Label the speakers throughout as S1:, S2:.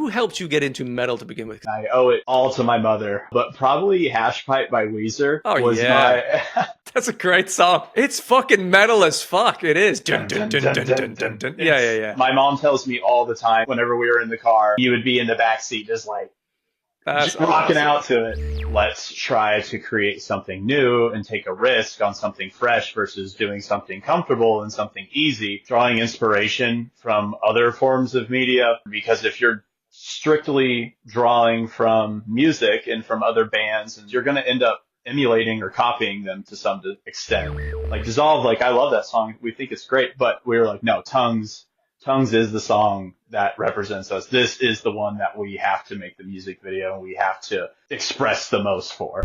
S1: who helped you get into metal to begin with?
S2: I owe it all to my mother, but probably Hash Pipe by Weezer
S1: Oh
S2: was
S1: yeah,
S2: my
S1: that's a great song. It's fucking metal as fuck. It is. Dun,
S2: dun,
S1: dun,
S2: dun,
S1: dun,
S2: dun,
S1: dun,
S2: dun,
S1: dun, dun,
S2: dun.
S1: dun. Yeah, yeah, yeah.
S2: My mom tells me all the time whenever we were in the car, you would be in the back seat just like
S1: That's
S2: rocking
S1: awesome.
S2: out to it. Let's try to create something new and take a risk on something fresh versus doing something comfortable and something easy, drawing inspiration from other forms of media. Because if you're strictly drawing from music and from other bands, and you're going to end up emulating or copying them to some extent. Like Dissolve, like I love that song. We think it's great, but we were like, no, Tongues is the song that represents us. This is the one that we have to make the music video and we have to express the most for.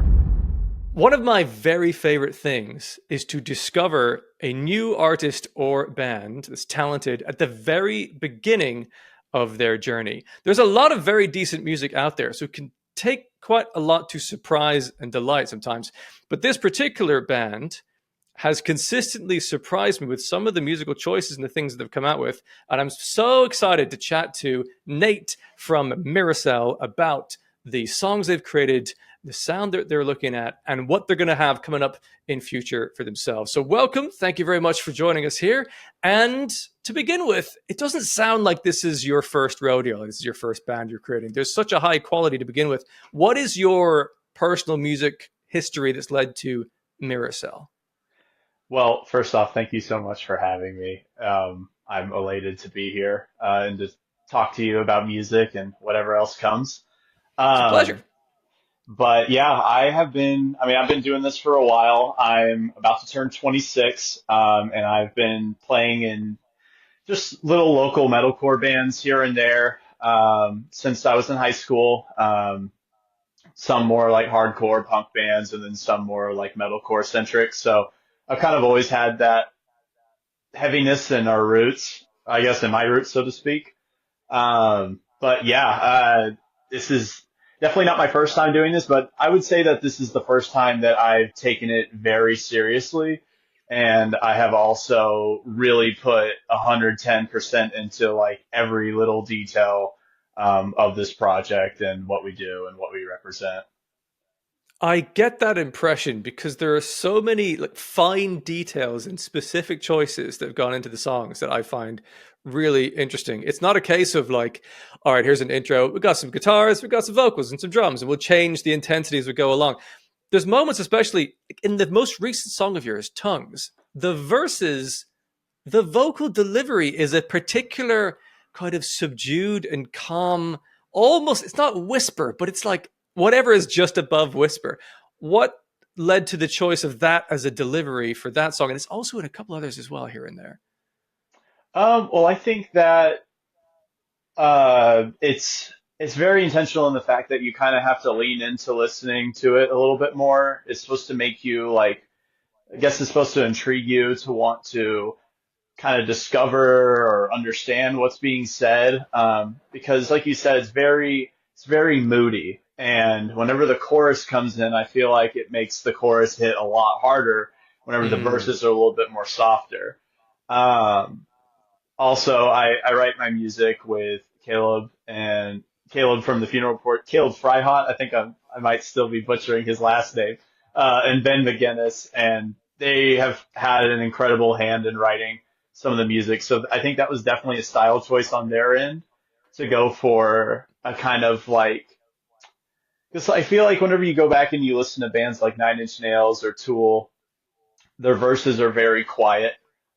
S1: One of my very favorite things is to discover a new artist or band that's talented at the very beginning of their journey. There's a lot of very decent music out there, so it can take quite a lot to surprise and delight sometimes. But this particular band has consistently surprised me with some of the musical choices and the things that they've come out with. And I'm so excited to chat to Nate from Mirrorcell about the songs they've created, the sound that they're looking at, and what they're going to have coming up in future for themselves. So welcome. Thank you very much for joining us here. And to begin with, it doesn't sound like this is your first rodeo. This is your first band you're creating. There's such a high quality to begin with. What is your personal music history that's led to Mirrorcell?
S2: Well, first off, thank you so much for having me. I'm elated to be here and to talk to you about music and whatever else comes.
S1: It's a pleasure.
S2: Um, but yeah, I've been doing this for a while. I'm about to turn 26, and I've been playing in just little local metalcore bands here and there, since I was in high school. Some more like hardcore punk bands and then some more like metalcore centric. So I've kind of always had that heaviness in our roots, I guess in my roots, so to speak. But yeah, this is definitely not my first time doing this, but I would say that this is the first time that I've taken it very seriously. And I have also really put 110% into like every little detail, of this project and what we do and what we represent.
S1: I get that impression because there are so many like fine details and specific choices that have gone into the songs that I find really interesting. It's not a case of like, all right, here's an intro. We got some guitars, we got some vocals and some drums, and we'll change the intensity as we go along. There's moments, especially in the most recent song of yours, Tongues, the verses, the vocal delivery is a particular kind of subdued and calm, almost, it's not whisper, but it's like whatever is just above whisper. What led to the choice of that as a delivery for that song? And it's also in a couple others as well here and there.
S2: Well, I think that it's very intentional in the fact that you kind of have to lean into listening to it a little bit more. It's supposed to make you like, I guess it's supposed to intrigue you to want to kind of discover or understand what's being said. Because like you said, it's very moody. And whenever the chorus comes in, I feel like it makes the chorus hit a lot harder whenever the
S1: Mm.
S2: verses are a little bit more softer. Um, Also, I write my music with Caleb and Caleb from the Funeral Report, Caleb Freihot. I might still be butchering his last name, and Ben McGinnis, and they have had an incredible hand in writing some of the music. So I think that was definitely a style choice on their end to go for a kind of like, because I feel like whenever you go back and you listen to bands like Nine Inch Nails or Tool, their verses are very quiet,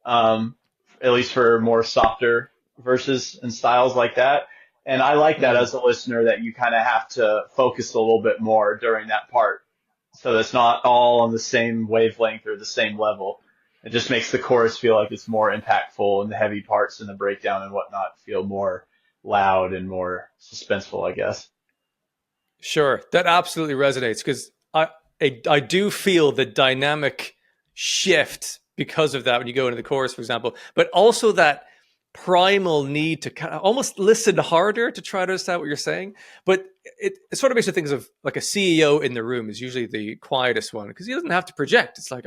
S2: um, at least for more softer verses and styles like that. And I like that
S1: Mm.
S2: as a listener that you kind of have to focus a little bit more during that part. So that's not all on the same wavelength or the same level. It just makes the chorus feel like it's more impactful and the heavy parts and the breakdown and whatnot feel more loud and more suspenseful, I guess.
S1: Sure, that absolutely resonates because I do feel the dynamic shift because of that when you go into the chorus, for example, but also that primal need to kind of almost listen harder to try to understand what you're saying. But it sort of makes me think of like a CEO in the room is usually the quietest one because he doesn't have to project. It's like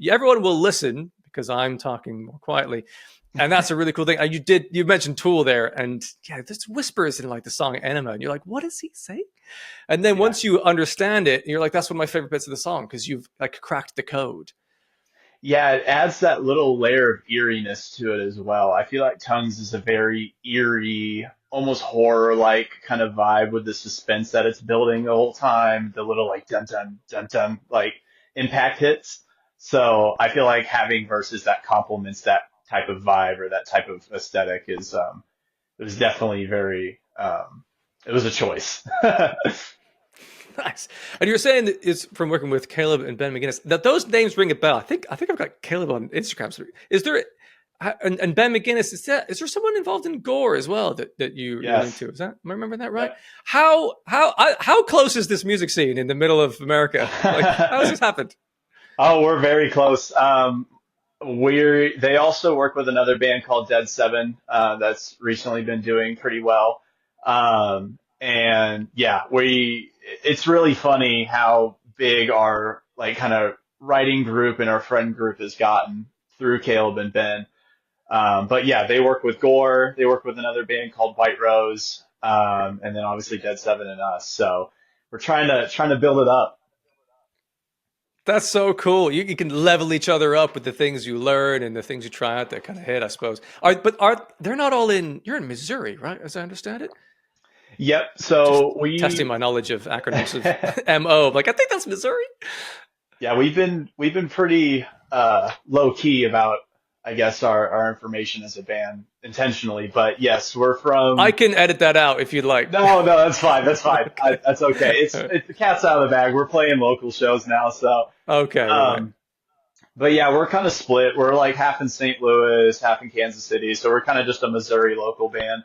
S1: everyone will listen because I'm talking more quietly. And that's a really cool thing. You mentioned Tool there, and yeah, there's whispers in like the song Enema, and you're like, what is he saying? And then
S2: Yeah.
S1: once you understand it, you're like, that's one of my favorite bits of the song because you've like cracked the code.
S2: Yeah, it adds that little layer of eeriness to it as well. I feel like Tongues is a very eerie, almost horror-like kind of vibe with the suspense that it's building the whole time, the little like dun dun dun dun like impact hits. So I feel like having verses that complements that type of vibe or that type of aesthetic is it was definitely very it was a choice.
S1: Nice. And you're saying that it's from working with Caleb and Ben McGinnis that those names ring a bell. I think I've got Caleb on Instagram. So is there and Ben McGinnis? Is there someone involved in Gore as well that you're
S2: Yes.
S1: into? Is that am I remembering that right?
S2: Yep.
S1: How close is this music scene in the middle of America? Like how has this happened?
S2: Oh, we're very close. They also work with another band called Dead Seven, that's recently been doing pretty well. And yeah, it's really funny how big our like kind of writing group and our friend group has gotten through Caleb and Ben. But yeah, they work with Gore, they work with another band called White Rose, and then obviously Dead Seven and us. So we're trying to build it up.
S1: That's so cool. You can level each other up with the things you learn and the things you try out that kind of hit, I suppose. Are they're not all in? You're in Missouri, right? As I understand it.
S2: Yep.
S1: Just
S2: So
S1: testing my knowledge of acronyms of MO. Like I think that's Missouri.
S2: yeah, we've been pretty low key about I guess our information as a band intentionally, but yes, we're
S1: I
S2: from.
S1: can edit that out if you'd like.
S2: No, no, that's fine. That's fine.
S1: Okay.
S2: That's okay. It's the cat's out of the bag. We're playing local shows now, so.
S1: Okay, right.
S2: Um, but yeah, we're kind of split. We're like half in St. Louis, half in Kansas City, so we're kind of just a Missouri local band.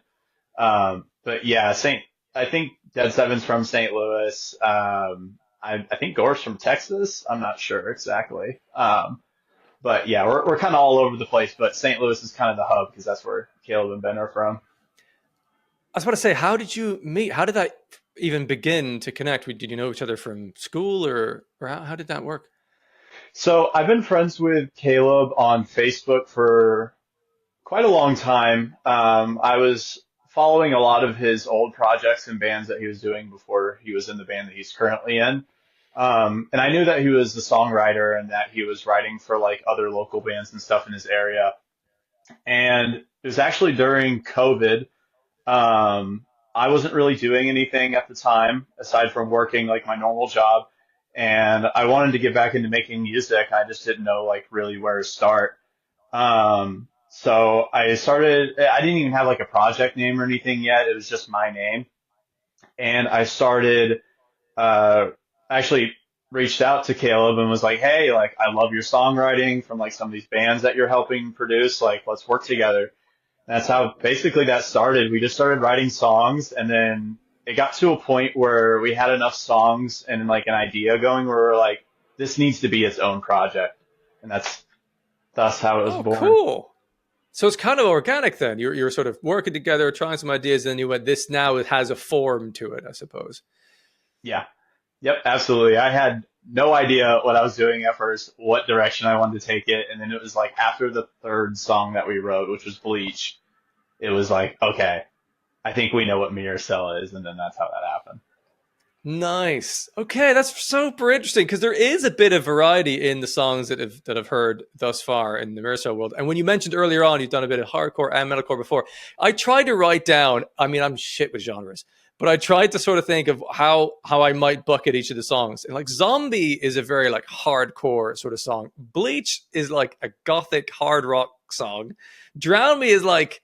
S2: But yeah, I think Dead Seven's from St. Louis. I think Gore's from Texas. I'm not sure exactly. But yeah, we're kind of all over the place. But St. Louis is kind of the hub because that's where Caleb and Ben are from.
S1: I was about to say, how did you meet? How did that even begin to connect? Did you know each other from school, or how did that work?
S2: So I've been friends with Caleb on Facebook for quite a long time. I was following a lot of his old projects and bands that he was doing before he was in the band that he's currently in. And I knew that he was a songwriter and that he was writing for like other local bands and stuff in his area. And it was actually during COVID. I wasn't really doing anything at the time aside from working like my normal job. And I wanted to get back into making music. I just didn't know like really where to start. So I didn't even have like a project name or anything yet. It was just my name. And I started, uh, actually reached out to Caleb and was like, hey, like, I love your songwriting from like some of these bands that you're helping produce. Like, let's work together. That's how basically that started. We just started writing songs and then it got to a point where we had enough songs and like an idea going where we're like, this needs to be its own project. And that's how it was
S1: Oh,
S2: born.
S1: cool. So it's kind of organic then. You're sort of working together, trying some ideas, and then you went, this now it has a form to it, I suppose.
S2: Yeah. Yep, absolutely. I had no idea what I was doing at first, what direction I wanted to take it. And then it was like after the third song that we wrote, which was Bleach, it was like, okay, I think we know what Mirrorcell is. And then that's how that happened.
S1: Nice. Okay, that's super interesting because there is a bit of variety in the songs that I've heard thus far in the Mirrorcell world. And when you mentioned earlier on, you've done a bit of hardcore and metalcore before. I tried to write down. I mean, I'm shit with genres, but I tried to sort of think of how I might bucket each of the songs. And like Zombie is a very like hardcore sort of song. Bleach is like a gothic hard rock song. Drown Me is like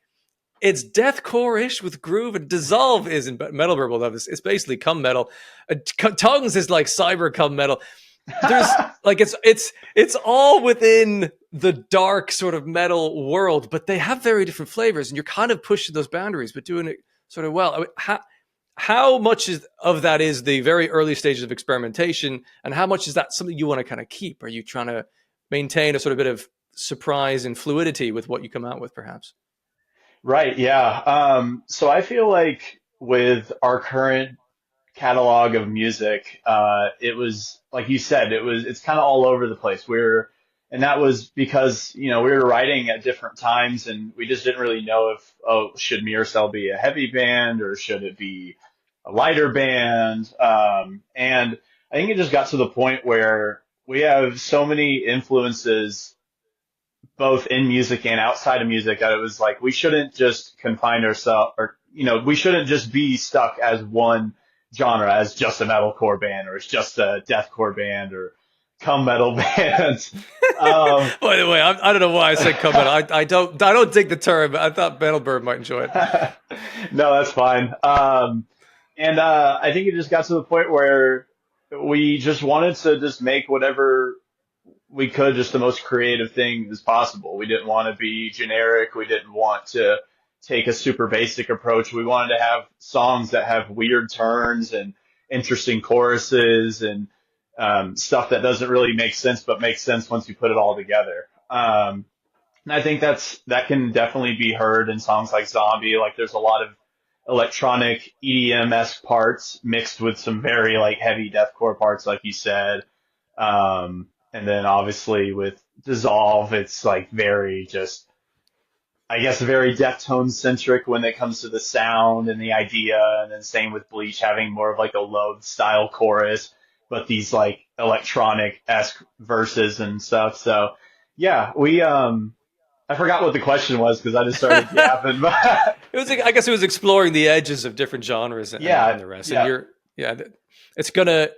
S1: it's deathcore-ish with groove, and Dissolve isn't metal verbal though. It's basically cum metal. Tongues is like cyber cum metal. There's like it's all within the dark sort of metal world, but they have very different flavors, and you're kind of pushing those boundaries, but doing it sort of well. I mean, how much of that is the very early stages of experimentation, and how much is that something you want to kind of keep? Are you trying to maintain a sort of bit of surprise and fluidity with what you come out with, perhaps?
S2: Right. Yeah. So I feel like with our current catalog of music, it was, like you said, it's kind of all over the place. We're And that was because, we were writing at different times and we just didn't really know if, oh, should Mirrorcell be a heavy band or should it be a lighter band? And I think it just got to the point where we have so many influences both in music and outside of music that it was like we shouldn't just confine ourselves, or we shouldn't just be stuck as one genre, as just a metalcore band or as just a deathcore band or cum metal band. um
S1: By the way, I don't know why I said come metal. I don't dig the term. I thought Metalbird might enjoy it.
S2: no, that's fine. And I think it just got to the point where we just wanted to just make whatever we could, just the most creative thing as possible. We didn't want to be generic. We didn't want to take a super basic approach. We wanted to have songs that have weird turns and interesting choruses and stuff that doesn't really make sense, but makes sense once you put it all together. And I think that can definitely be heard in songs like Zombie. Like there's a lot of electronic EDM-esque parts mixed with some very like heavy deathcore parts, like you said. And then obviously with Dissolve, it's like very just, I guess, very Deftones centric when it comes to the sound and the idea. And then same with Bleach having more of like a Loathe style chorus, but these like electronic-esque verses and stuff. So yeah, I forgot what the question was because I just started yapping. But
S1: It was, I guess, it was exploring the edges of different genres and the rest. And it's gonna,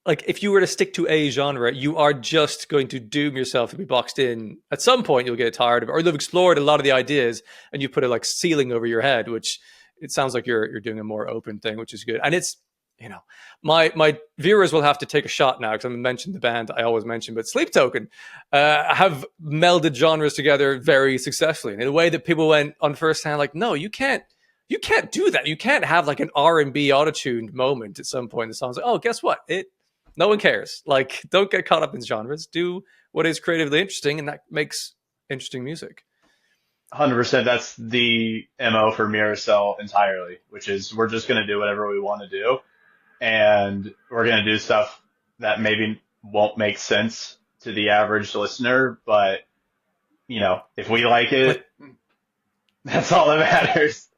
S1: like, if you were to stick to a genre, you are just going to doom yourself to be boxed in. At some point, you'll get tired of it, or you've explored a lot of the ideas and you put a like ceiling over your head, which it sounds like you're doing a more open thing, which is good. And it's, my viewers will have to take a shot now because I mentioned the band I always mention, but Sleep Token have melded genres together very successfully in a way that people went on first hand like, no, you can't do that. You can't have like an R&B autotuned moment at some point in the song. It's like, oh, guess what? No one cares. Like, don't get caught up in genres. Do what is creatively interesting, and that makes interesting music.
S2: 100%, that's the MO for Mirrorcell entirely, which is we're just going to do whatever we want to do. And we're going to do stuff that maybe won't make sense to the average listener, but, if we like it, that's all that matters.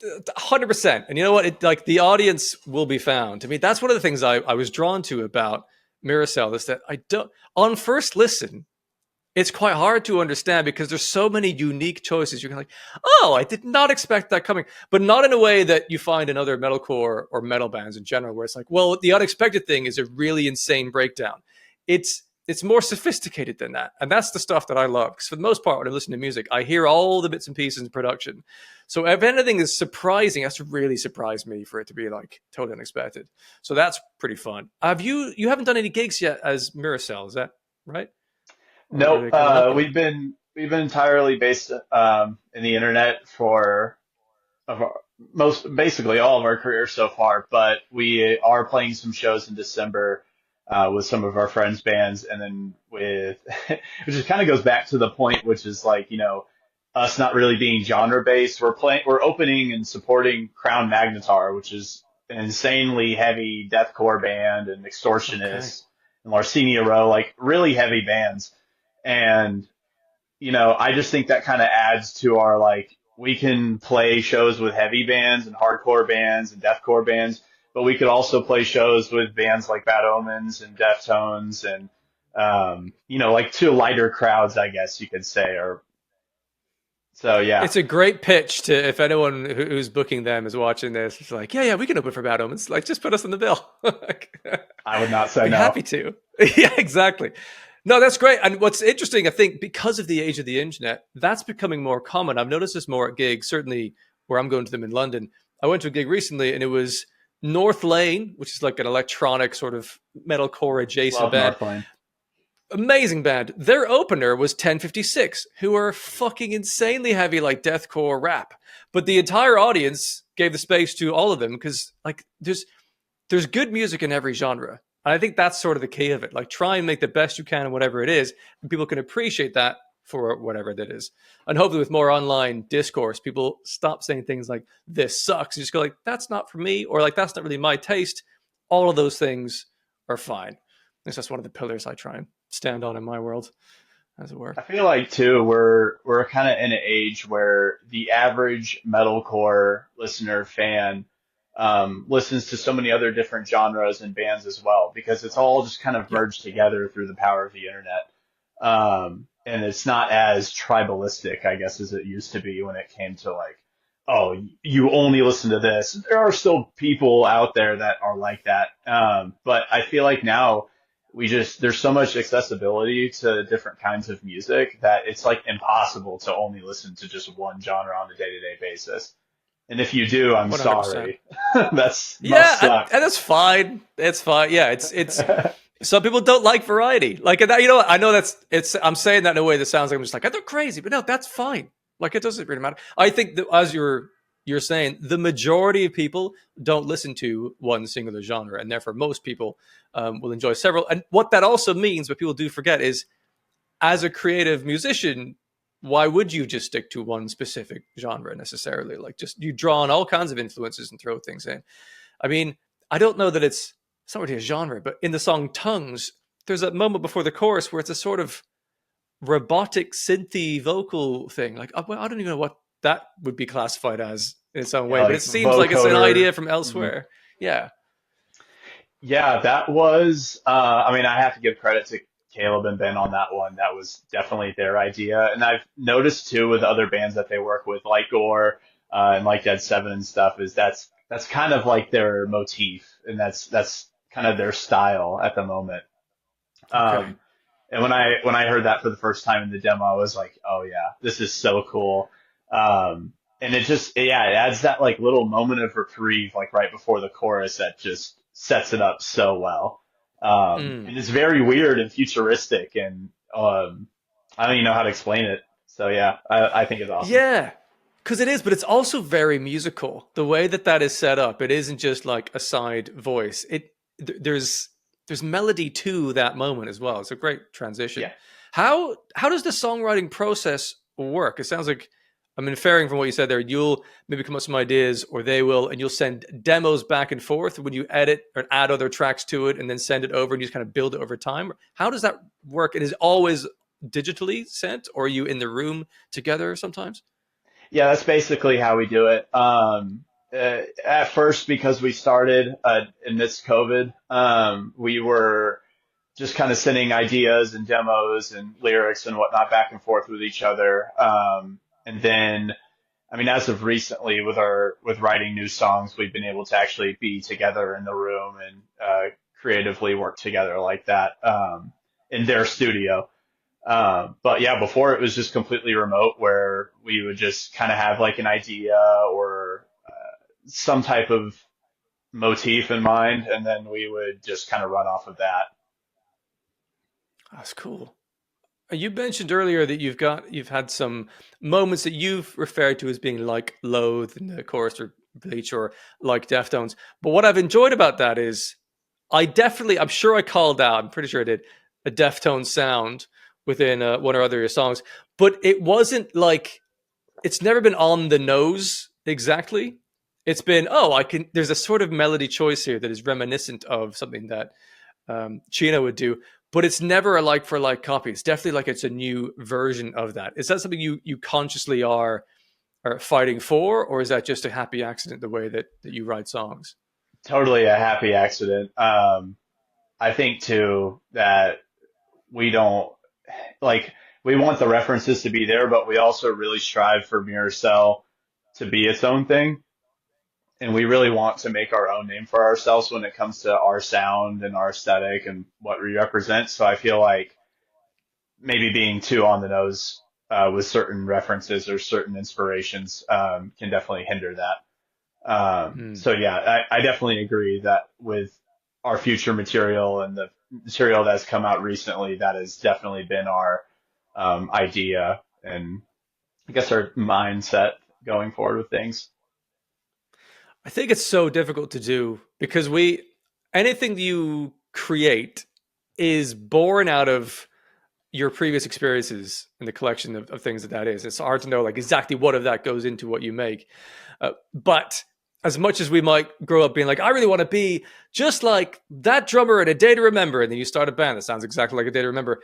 S1: 100%. And you know what? Like the audience will be found. To me, that's one of the things I was drawn to about Mirrorcell is that on first listen, it's quite hard to understand because there's so many unique choices. You're like, oh, I did not expect that coming, but not in a way that you find in other metalcore or metal bands in general, where it's like, well, the unexpected thing is a really insane breakdown. It's more sophisticated than that. And that's the stuff that I love. Because for the most part, when I listen to music, I hear all the bits and pieces in production. So if anything is surprising, it has to really surprise me for it to be like totally unexpected. So that's pretty fun. You haven't done any gigs yet as Mirrorcell, is that right?
S2: Nope. We've been entirely based in the internet for basically all of our career so far, but we are playing some shows in December with some of our friends' bands, and then which just kind of goes back to the point, which is like, us not really being genre based. We're opening and supporting Crown Magnetar, which is an insanely heavy deathcore band, and Extortionist and Larcenia Row, like really heavy bands. And, I just think that kind of adds to our, like, we can play shows with heavy bands and hardcore bands and deathcore bands, but we could also play shows with bands like Bad Omens and Deftones and, like to lighter crowds, I guess you could say. So, yeah.
S1: It's a great pitch to, if anyone who's booking them is watching this, it's like, yeah, we can open for Bad Omens. Like, just put us on the bill.
S2: I would not say no.
S1: Happy to. Yeah, exactly. No, that's great. And what's interesting, I think, because of the age of the internet, that's becoming more common. I've noticed this more at gigs, certainly where I'm going to them in London. I went to a gig recently and it was North Lane, which is like an electronic sort of metalcore adjacent band.
S2: North Lane.
S1: Amazing band. Their opener was 1056, who are fucking insanely heavy, like deathcore rap. But the entire audience gave the space to all of them because like there's good music in every genre. And I think that's sort of the key of it. Like, try and make the best you can in whatever it is, and people can appreciate that for whatever that is. And hopefully with more online discourse, people stop saying things like, this sucks. You just go like, that's not for me, or like, that's not really my taste. All of those things are fine. That's one of the pillars I try and stand on in my world. as it were.
S2: I feel like too we're kind of in an age where the average metalcore listener fan listens to so many other different genres and bands as well because it's all just kind of
S1: Yeah,
S2: merged together through the power of the internet. And it's not as tribalistic, I guess, as it used to be when it came to like, oh, you only listen to this. There are still people out there that are like that. But I feel like now there's so much accessibility to different kinds of music that it's like impossible to only listen to just one genre on a day-to-day basis. And if you do, I'm
S1: 100%.
S2: sorry. That's must
S1: Yeah,
S2: suck.
S1: and that's fine. It's fine. Yeah, it's some people don't like variety. Like, and you know what? I know it's. I'm saying that in a way that sounds like I'm just like, they're crazy, but no, that's fine. Like, it doesn't really matter. I think that as you're saying, the majority of people don't listen to one singular genre, and therefore most people will enjoy several. And what that also means, what people do forget, is as a creative musician, why would you just stick to one specific genre necessarily? Like, just you draw on all kinds of influences and throw things in. I mean, I don't know that it's not really a genre, but in the song Tongues, there's a moment before the chorus where it's a sort of robotic synthy vocal thing. Like, well, I don't even know what that would be classified as in its own
S2: Yeah,
S1: way, but it
S2: like
S1: seems like it's an
S2: vocoder.
S1: idea from elsewhere. Yeah.
S2: Yeah, that was, I mean, I have to give credit to Caleb and Ben on that one. That was definitely their idea. And I've noticed too with other bands that they work with, like Gore, and like Dead Seven and stuff, is that's kind of like their motif, and that's kind of their style at the moment.
S1: Okay.
S2: Um, and when I heard that for the first time in the demo, I was like, oh yeah, this is so cool. And it just yeah, it adds that like little moment of reprieve like right before the chorus that just sets it up so well.
S1: Mm.
S2: And it's very weird and futuristic and I don't even know how to explain it. So yeah, I think it's awesome.
S1: Yeah, because it is, but it's also very musical. The way that that is set up, it isn't just like a side voice. There's melody to that moment as well. It's a great transition.
S2: Yeah.
S1: How does the songwriting process work? It sounds like I'm inferring from what you said there. You'll maybe come up with some ideas, or they will, and you'll send demos back and forth when you edit or add other tracks to it, and then send it over, and you just kind of build it over time. How does that work? And is it always digitally sent, or are you in the room together sometimes?
S2: Yeah, that's basically how we do it. At first, because we started amidst COVID, we were just kind of sending ideas and demos and lyrics and whatnot back and forth with each other. And then, I mean, as of recently, with writing new songs, we've been able to actually be together in the room and creatively work together like that in their studio. But yeah, before it was just completely remote, where we would just kind of have like an idea or some type of motif in mind, and then we would just kind of run off of that.
S1: That's cool. You mentioned earlier that you've had some moments that you've referred to as being like Loathe in the chorus or Bleach or like Deftones. But what I've enjoyed about that is I'm sure I called out, I'm pretty sure I did, a Deftone sound within one or other of your songs. But it wasn't like, it's never been on the nose exactly. It's been, there's a sort of melody choice here that is reminiscent of something that Chino would do, but it's never a like for like copy. It's definitely like it's a new version of that. Is that something you consciously are fighting for, or is that just a happy accident the way that you write songs?
S2: Totally a happy accident. I think too that we don't like we want the references to be there, but we also really strive for Mirrorcell to be its own thing. And we really want to make our own name for ourselves when it comes to our sound and our aesthetic and what we represent. So I feel like maybe being too on the nose with certain references or certain inspirations can definitely hinder that.
S1: Hmm.
S2: So yeah, I definitely agree that with our future material and the material that's come out recently, that has definitely been our idea and I guess our mindset going forward with things.
S1: I think it's so difficult to do because anything you create is born out of your previous experiences and the collection of things that is. It's hard to know like exactly what of that goes into what you make. But as much as we might grow up being like, I really want to be just like that drummer in A Day to Remember, and then you start a band that sounds exactly like A Day to Remember,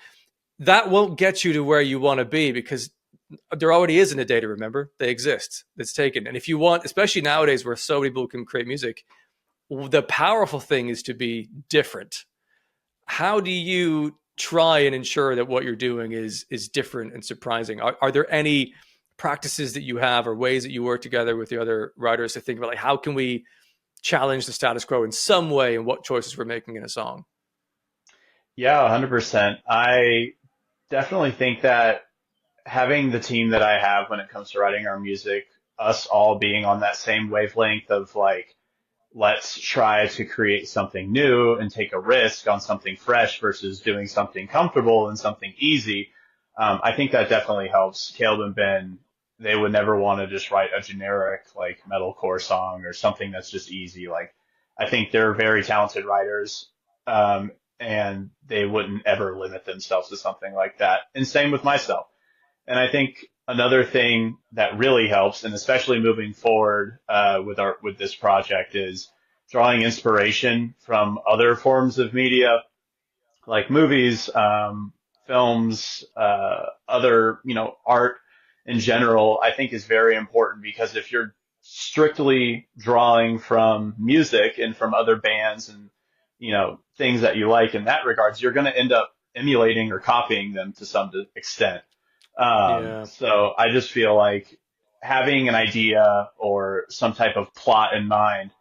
S1: that won't get you to where you want to be, because there already isn't a data. Remember, they exist. It's taken. And if you want, especially nowadays where so many people can create music, the powerful thing is to be different. How do you try and ensure that what you're doing is different and surprising? Are there any practices that you have or ways that you work together with the other writers to think about, like, how can we challenge the status quo in some way and what choices we're making in a song?
S2: Yeah, 100%. I definitely think that having the team that I have when it comes to writing our music, us all being on that same wavelength of like, let's try to create something new and take a risk on something fresh versus doing something comfortable and something easy. I think that definitely helps. Caleb and Ben, they would never want to just write a generic like metalcore song or something that's just easy. Like, I think they're very talented writers, and they wouldn't ever limit themselves to something like that. And same with myself. And I think another thing that really helps, and especially moving forward with this project, is drawing inspiration from other forms of media, like movies, films, other art in general. I think is very important, because if you're strictly drawing from music and from other bands and things that you like in that regards, you're going to end up emulating or copying them to some extent.
S1: Yeah.
S2: So I just feel like having an idea or some type of plot in mind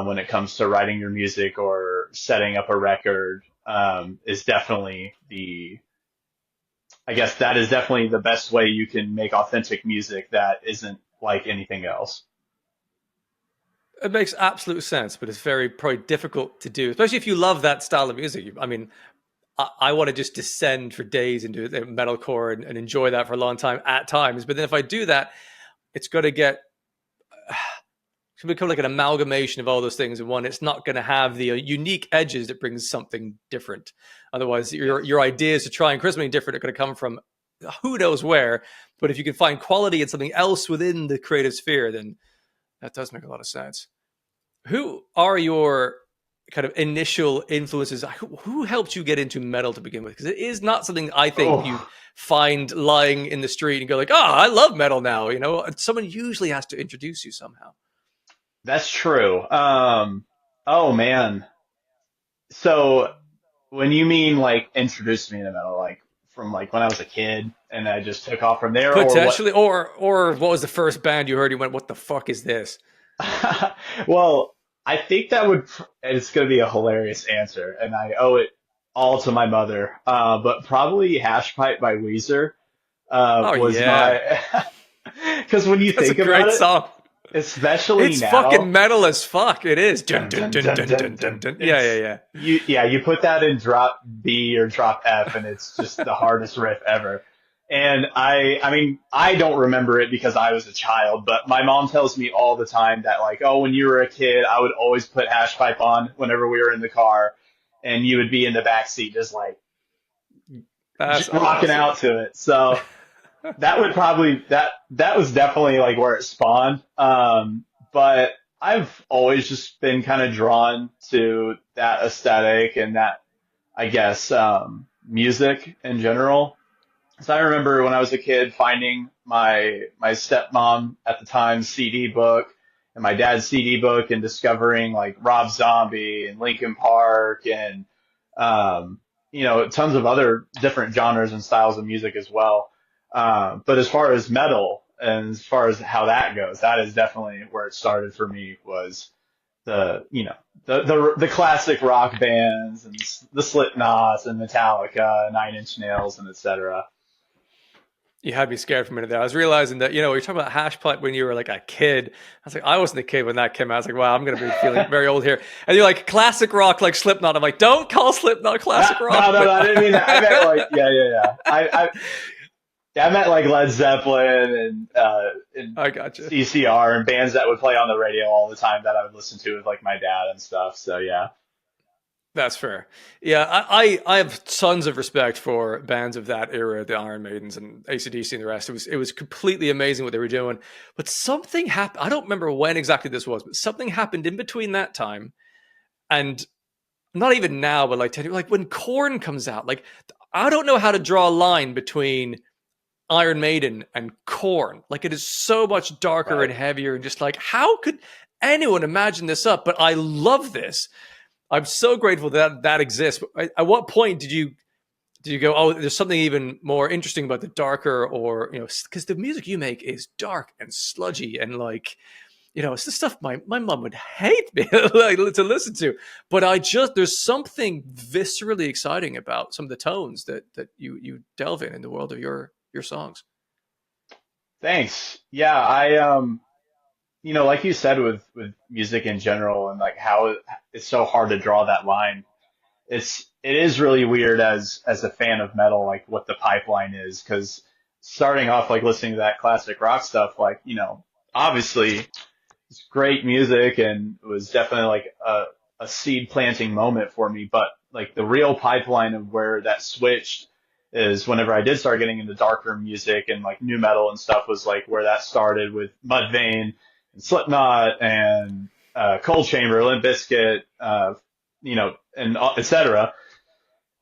S2: when it comes to writing your music or setting up a record is definitely I guess that is definitely the best way you can make authentic music that isn't like anything else.
S1: It makes absolute sense, but it's very probably difficult to do, especially if you love that style of music. I mean, I want to just descend for days into the metalcore and enjoy that for a long time at times. But then if I do that, it's going to get, it's going to become like an amalgamation of all those things in one. It's not going to have the unique edges that brings something different. Otherwise, your ideas to try and create something different are going to come from who knows where. But if you can find quality in something else within the creative sphere, then that does make a lot of sense. Who are your kind of initial influences? Who helped you get into metal to begin with? Because it is not something I think you
S2: Oh,
S1: find lying in the street and go like, "Oh, I love metal now." Someone usually has to introduce you somehow.
S2: that's true. Oh man. So when you mean like introduced me to metal, like from like when I was a kid and I just took off from there, or what?
S1: Potentially, or what was the first band you heard? You went, "What the fuck is this?"
S2: Well, I think that it's going to be a hilarious answer, and I owe it all to my mother. But probably Hash Pipe by Weezer
S1: Oh
S2: was
S1: yeah,
S2: my, because when you
S1: that's a
S2: think about
S1: great
S2: it,
S1: song.
S2: especially
S1: It's fucking
S2: now,
S1: metal as fuck. It is. Dun,
S2: dun,
S1: dun,
S2: dun,
S1: dun,
S2: dun,
S1: dun,
S2: dun,
S1: dun, dun,
S2: dun,
S1: dun. Yeah, yeah,
S2: it's
S1: yeah.
S2: you put that in drop B or drop F, and it's just the hardest riff ever. And I mean, I don't remember it because I was a child, but my mom tells me all the time that like, oh, when you were a kid, I would always put Hash Pipe on whenever we were in the car, and you would be in the back seat just like
S1: That's
S2: rocking
S1: awesome.
S2: out to it. So that would probably that was definitely like where it spawned. But I've always just been kind of drawn to that aesthetic and that, I guess, music in general. So I remember when I was a kid finding my stepmom at the time CD book and my dad's CD book and discovering like Rob Zombie and Linkin Park and um, tons of other different genres and styles of music as well. But as far as metal and as far as how that goes, that is definitely where it started for me, was the classic rock bands and the Slipknots and Metallica, Nine Inch Nails, and etc.
S1: You had me scared for a minute there. I was realizing that, you're talking about hash pipe when you were like a kid. I was like, I wasn't a kid when that came out. I was like, wow, I'm going to be feeling very old here. And you're like, classic rock, like Slipknot. I'm like, don't call Slipknot classic
S2: No,
S1: rock.
S2: no, no,
S1: But
S2: I didn't mean that. I meant like, yeah, yeah, yeah. I meant like Led Zeppelin and
S1: I got you.
S2: CCR and bands that would play on the radio all the time that I would listen to with like my dad and stuff. So yeah.
S1: That's fair. Yeah, I have tons of respect for bands of that era, the Iron Maidens and AC/DC and the rest. It was completely amazing what they were doing. But something happened. I don't remember when exactly this was, but something happened in between that time and not even now, but like 10 years, like when Corn comes out, like I don't know how to draw a line between Iron Maiden and Korn. Like it is so much darker and
S2: Right.
S1: heavier, and just like how could anyone imagine this up? But I love this. I'm so grateful that that exists. At what point did you go, oh, there's something even more interesting about the darker, or because the music you make is dark and sludgy and like, it's the stuff my mom would hate me like, to listen to. But there's something viscerally exciting about some of the tones that you delve in the world of your songs.
S2: Thanks. Yeah, like you said with music in general and like how it's so hard to draw that line. It is really weird as a fan of metal, like what the pipeline is, because starting off like listening to that classic rock stuff, like, obviously it's great music and it was definitely like a seed planting moment for me. But like the real pipeline of where that switched is whenever I did start getting into darker music and like new metal and stuff was like where that started with Mudvayne and Slipknot and Cold Chamber, Limp Bizkit, and et cetera.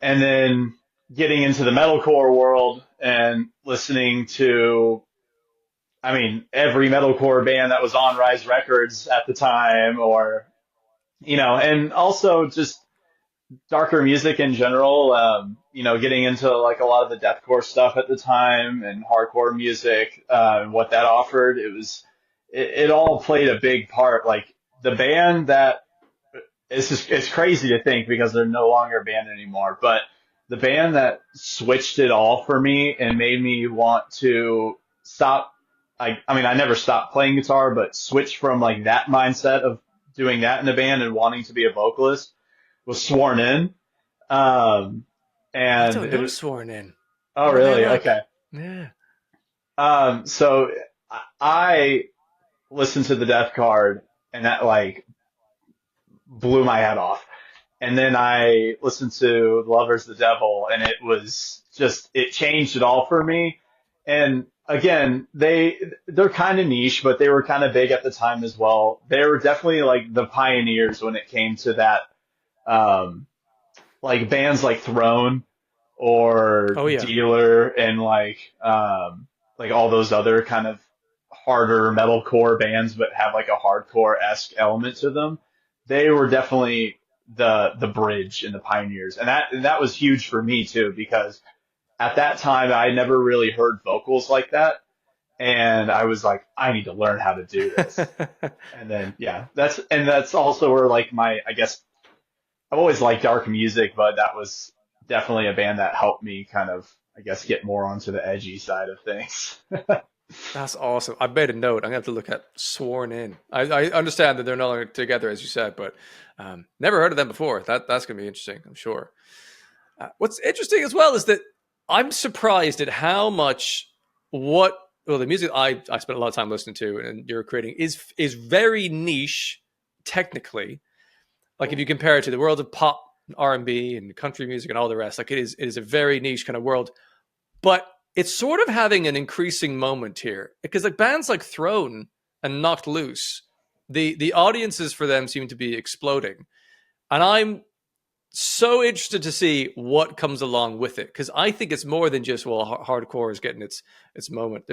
S2: And then getting into the metalcore world and listening to, I mean, every metalcore band that was on Rise Records at the time, or, and also just darker music in general, getting into like a lot of the deathcore stuff at the time and hardcore music, and what that offered. It all played a big part. Like the band that, it's crazy to think because they're no longer a band anymore, but the band that switched it all for me and made me want to stop. I mean, I never stopped playing guitar, but switch from like that mindset of doing that in a band and wanting to be a vocalist was Sworn In. Um,
S1: I
S2: and
S1: don't
S2: it
S1: know
S2: was,
S1: Sworn In.
S2: oh,
S1: What are they
S2: really?
S1: like?
S2: Okay.
S1: Yeah.
S2: So I listened to the Death Card and that like blew my head off. And then I listened to Lovers the Devil, and it was just, it changed it all for me. And again, they're kind of niche, but they were kind of big at the time as well. They were definitely like the pioneers when it came to that, like bands like Throne or
S1: Oh yeah.
S2: Dealer and like all those other kind of harder metalcore bands, but have like a hardcore-esque element to them. They were definitely the bridge and the pioneers, and that was huge for me too because at that time I never really heard vocals like that, and I was like, I need to learn how to do this. And then yeah, that's also where like I guess I've always liked dark music, but that was definitely a band that helped me kind of, I guess, get more onto the edgy side of things.
S1: That's awesome. I made a note. I'm gonna have to look at Sworn In. I understand that they're no longer together, as you said, but never heard of them before. That's gonna be interesting, I'm sure. What's interesting as well is that I'm surprised at how much the music I spent a lot of time listening to and you're creating is very niche technically. Like if you compare it to the world of pop, R&B, and country music and all the rest, like it is a very niche kind of world. But it's sort of having an increasing moment here because like bands like Throne and Knocked Loose, the audiences for them seem to be exploding, and I'm so interested to see what comes along with it because I think it's more than just hardcore is getting its moment.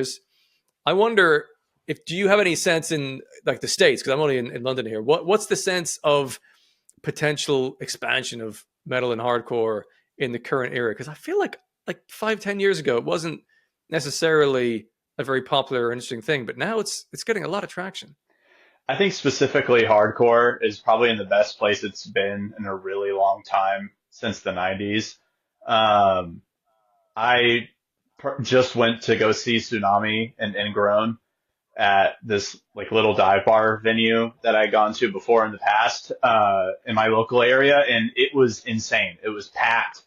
S1: I wonder if do you have any sense in like the States because I'm only in London here. What's the sense of potential expansion of metal and hardcore in the current era? Because I feel like 5-10 years ago it wasn't necessarily a very popular or interesting thing, but now it's getting a lot of traction.
S2: I think specifically hardcore is probably in the best place it's been in a really long time since the 90s. Um, I just went to go see Tsunami and Ingrown at this like little dive bar venue that I'd gone to before in the past in my local area, and it was insane. It was packed.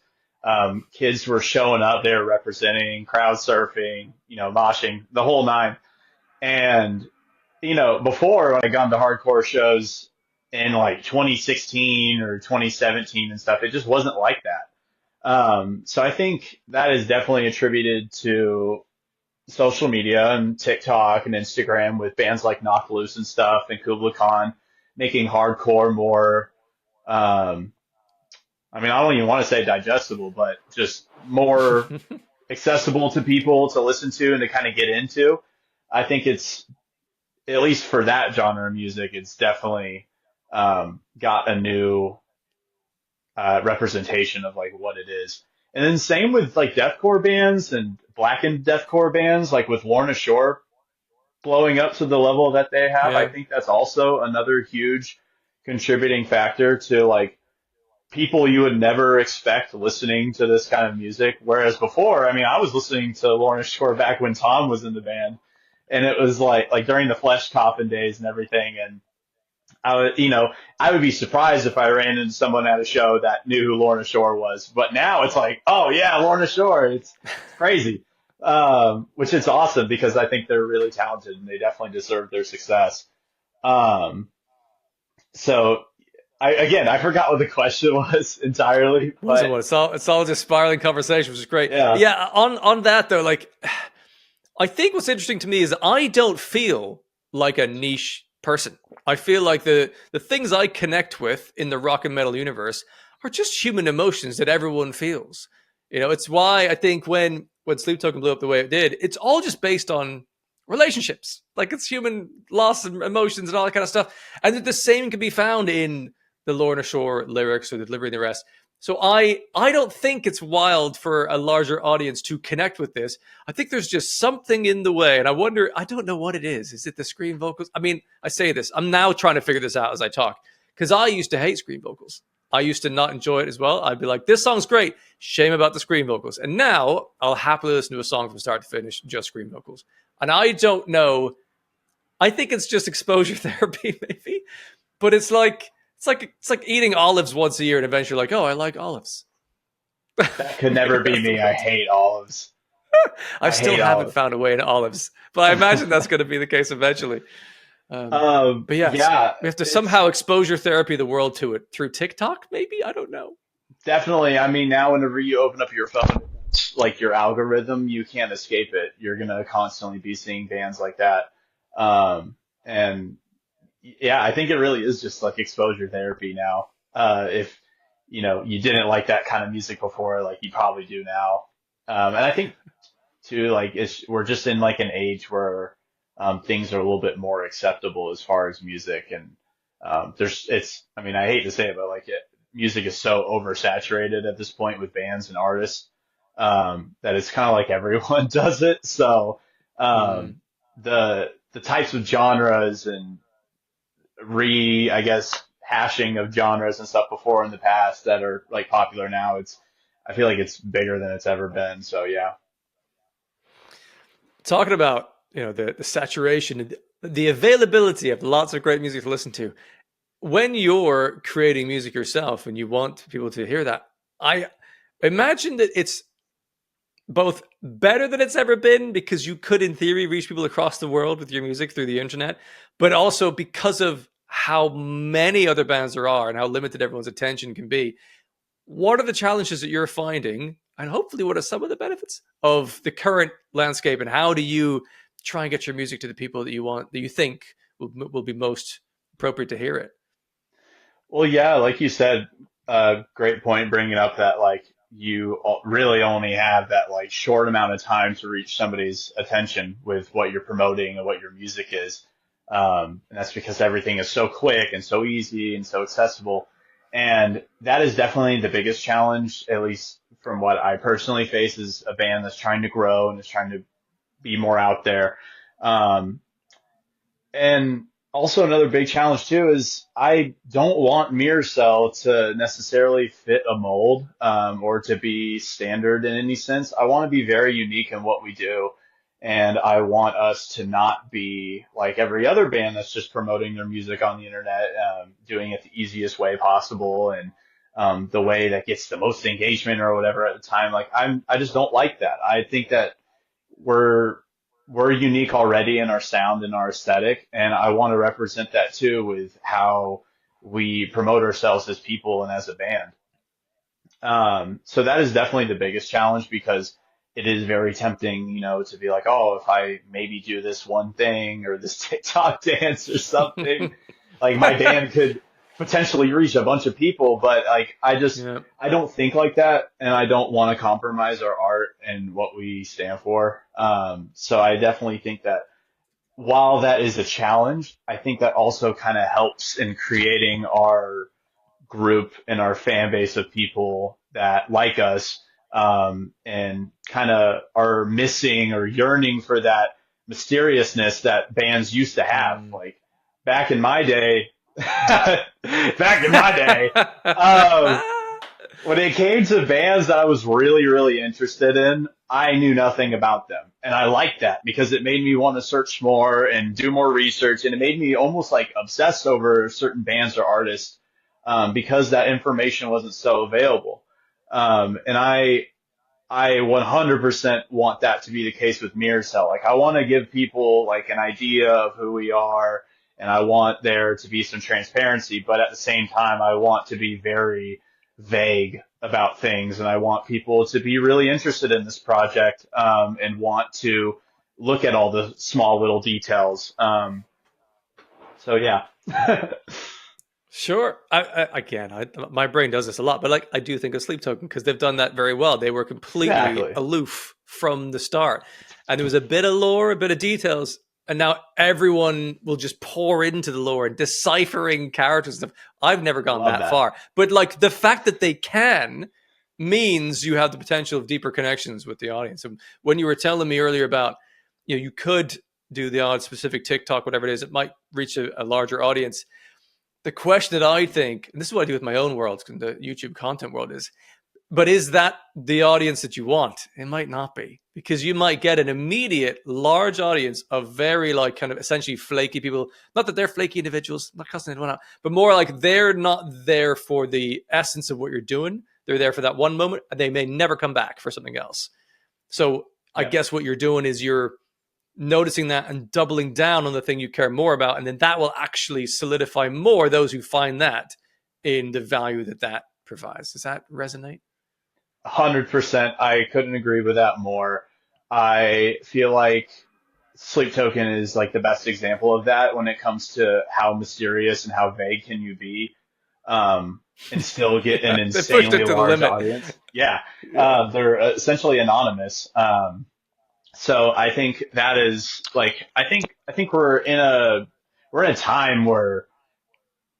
S2: Kids were showing up, they were representing, crowd surfing, moshing, the whole nine. And before when I gone to hardcore shows in like 2016 or 2017 and stuff, it just wasn't like that. So I think that is definitely attributed to social media and TikTok and Instagram with bands like Knocked Loose and stuff and Kubla Khan making hardcore more, um, I mean, I don't even want to say digestible, but just more accessible to people to listen to and to kind of get into. I think it's, at least for that genre of music, it's definitely got a new representation of like what it is. And then same with like deathcore bands and blackened deathcore bands, like with Lorna Shore blowing up to the level that they have. I
S1: Yeah.
S2: think that's also another huge contributing factor to like people you would never expect listening to this kind of music. Whereas before, I mean, I was listening to Lorna Shore back when Tom was in the band, and it was like during the Flesh Coffin days and everything. And I would, I would be surprised if I ran into someone at a show that knew who Lorna Shore was. But now it's like, oh yeah, Lorna Shore. It's crazy. Which is awesome because I think they're really talented and they definitely deserve their success. Um, so I forgot what the question was entirely,
S1: Wasn't
S2: but
S1: what it's all just spiraling conversation, which is great.
S2: yeah,
S1: Yeah, on that though, like I think what's interesting to me is I don't feel like a niche person. I feel like the things I connect with in the rock and metal universe are just human emotions that everyone feels. It's why I think when Sleep Token blew up the way it did, it's all just based on relationships. Like it's human loss and emotions and all that kind of stuff. And that the same can be found in the Lorna Shore lyrics or the delivery and the rest. So I don't think it's wild for a larger audience to connect with this. I think there's just something in the way, and I don't know what it is. Is it the scream vocals? I mean, I say this. I'm now trying to figure this out as I talk because I used to hate scream vocals. I used to not enjoy it as well. I'd be like, this song's great. Shame about the scream vocals. And now I'll happily listen to a song from start to finish, just scream vocals. And I don't know. I think it's just exposure therapy, maybe. But it's like eating olives once a year and eventually like, oh, I like olives.
S2: that could never be me. I hate olives.
S1: I
S2: I
S1: still
S2: hate
S1: haven't
S2: olives.
S1: found a way into olives, but I imagine that's going to be the case eventually. But yes,
S2: Yeah,
S1: we have to
S2: it's
S1: somehow exposure therapy the world to it through TikTok, maybe? I don't know.
S2: definitely. I mean, now whenever you open up your phone, like your algorithm, you can't escape it. You're gonna constantly be seeing bands like that. And yeah, I think it really is just like exposure therapy now. If you didn't like that kind of music before, like you probably do now. And I think too, like we're just in like an age where things are a little bit more acceptable as far as music, and I mean, I hate to say it, but like music is so oversaturated at this point with bands and artists that it's kind of like everyone does it. So
S1: Mm.
S2: um, the types of genres and I guess, hashing of genres and stuff before in the past that are like popular now, I feel like it's bigger than it's ever been. So yeah.
S1: Talking about the saturation, and the availability of lots of great music to listen to. When you're creating music yourself and you want people to hear that, I imagine that it's both better than it's ever been because you could, in theory, reach people across the world with your music through the internet, but also because of how many other bands there are and how limited everyone's attention can be. What are the challenges that you're finding, and hopefully, what are some of the benefits of the current landscape? And how do you try and get your music to the people that you want, that you think will be most appropriate to hear it?
S2: Well, yeah, like you said, great point bringing up that like really only have that like short amount of time to reach somebody's attention with what you're promoting and what your music is. And that's because everything is so quick and so easy and so accessible. And that is definitely the biggest challenge, at least from what I personally face as a band that's trying to grow and is trying to be more out there. Um, and also another big challenge too is I don't want Mirrorcell to necessarily fit a mold, or to be standard in any sense. I want to be very unique in what we do. And I want us to not be like every other band that's just promoting their music on the internet, doing it the easiest way possible and the way that gets the most engagement or whatever at the time. Like I just don't like that. I think that we're we're unique already in our sound and our aesthetic, and I want to represent that too with how we promote ourselves as people and as a band. So that is definitely the biggest challenge because it is very tempting, to be like, oh, if I maybe do this one thing or this TikTok dance or something, like my band could potentially reach a bunch of people, but like
S1: Yeah.
S2: I don't think like that, and I don't want to compromise our art and what we stand for. So I definitely think that while that is a challenge, I think that also kind of helps in creating our group and our fan base of people that like us, and kind of are missing or yearning for that mysteriousness that bands used to have.
S1: Mm.
S2: Like back in my day, back in my day, um, when it came to bands that I was really, really interested in, I knew nothing about them. And I liked that because it made me want to search more and do more research. And it made me almost like obsessed over certain bands or artists, because that information wasn't so available. And I 100% want that to be the case with Mirrorcell. Like, I want to give people like an idea of who we are, and I want there to be some transparency, but at the same time, I want to be very vague about things, and I want people to be really interested in this project, and want to look at all the small little details. So yeah,
S1: Sure. Again, my brain does this a lot, but like I do think of Sleep Token because they've done that very well. They were completely
S2: exactly.
S1: aloof from the start, and there was a bit of lore, a bit of details, and now everyone will just pour into the lore and deciphering characters and stuff. I've never gone
S2: Love
S1: that
S2: that.
S1: far, but like the fact that they can means you have the potential of deeper connections with the audience. And when you were telling me earlier about, you could do the odd specific TikTok, whatever it is, it might reach a larger audience. The question that I think, and this is what I do with my own world, the YouTube content world is, but is that the audience that you want? It might not be, because you might get an immediate large audience of very like kind of essentially flaky people. Not that they're flaky individuals, not cussing anyone out, but more like they're not there for the essence of what you're doing. They're there for that one moment and they may never come back for something else. So I
S2: Yep.
S1: guess what you're doing is you're noticing that and doubling down on the thing you care more about, and then that will actually solidify more those who find that in the value that that provides. Does that resonate?
S2: 100%. I couldn't agree with that more. I feel like Sleep Token is like the best example of that when it comes to how mysterious and how vague can you be, and still get an
S1: Yeah, they pushed
S2: insanely
S1: it to the
S2: large
S1: limit.
S2: audience. Yeah,
S1: Yeah.
S2: they're essentially anonymous. So I think that is like I think we're in a time where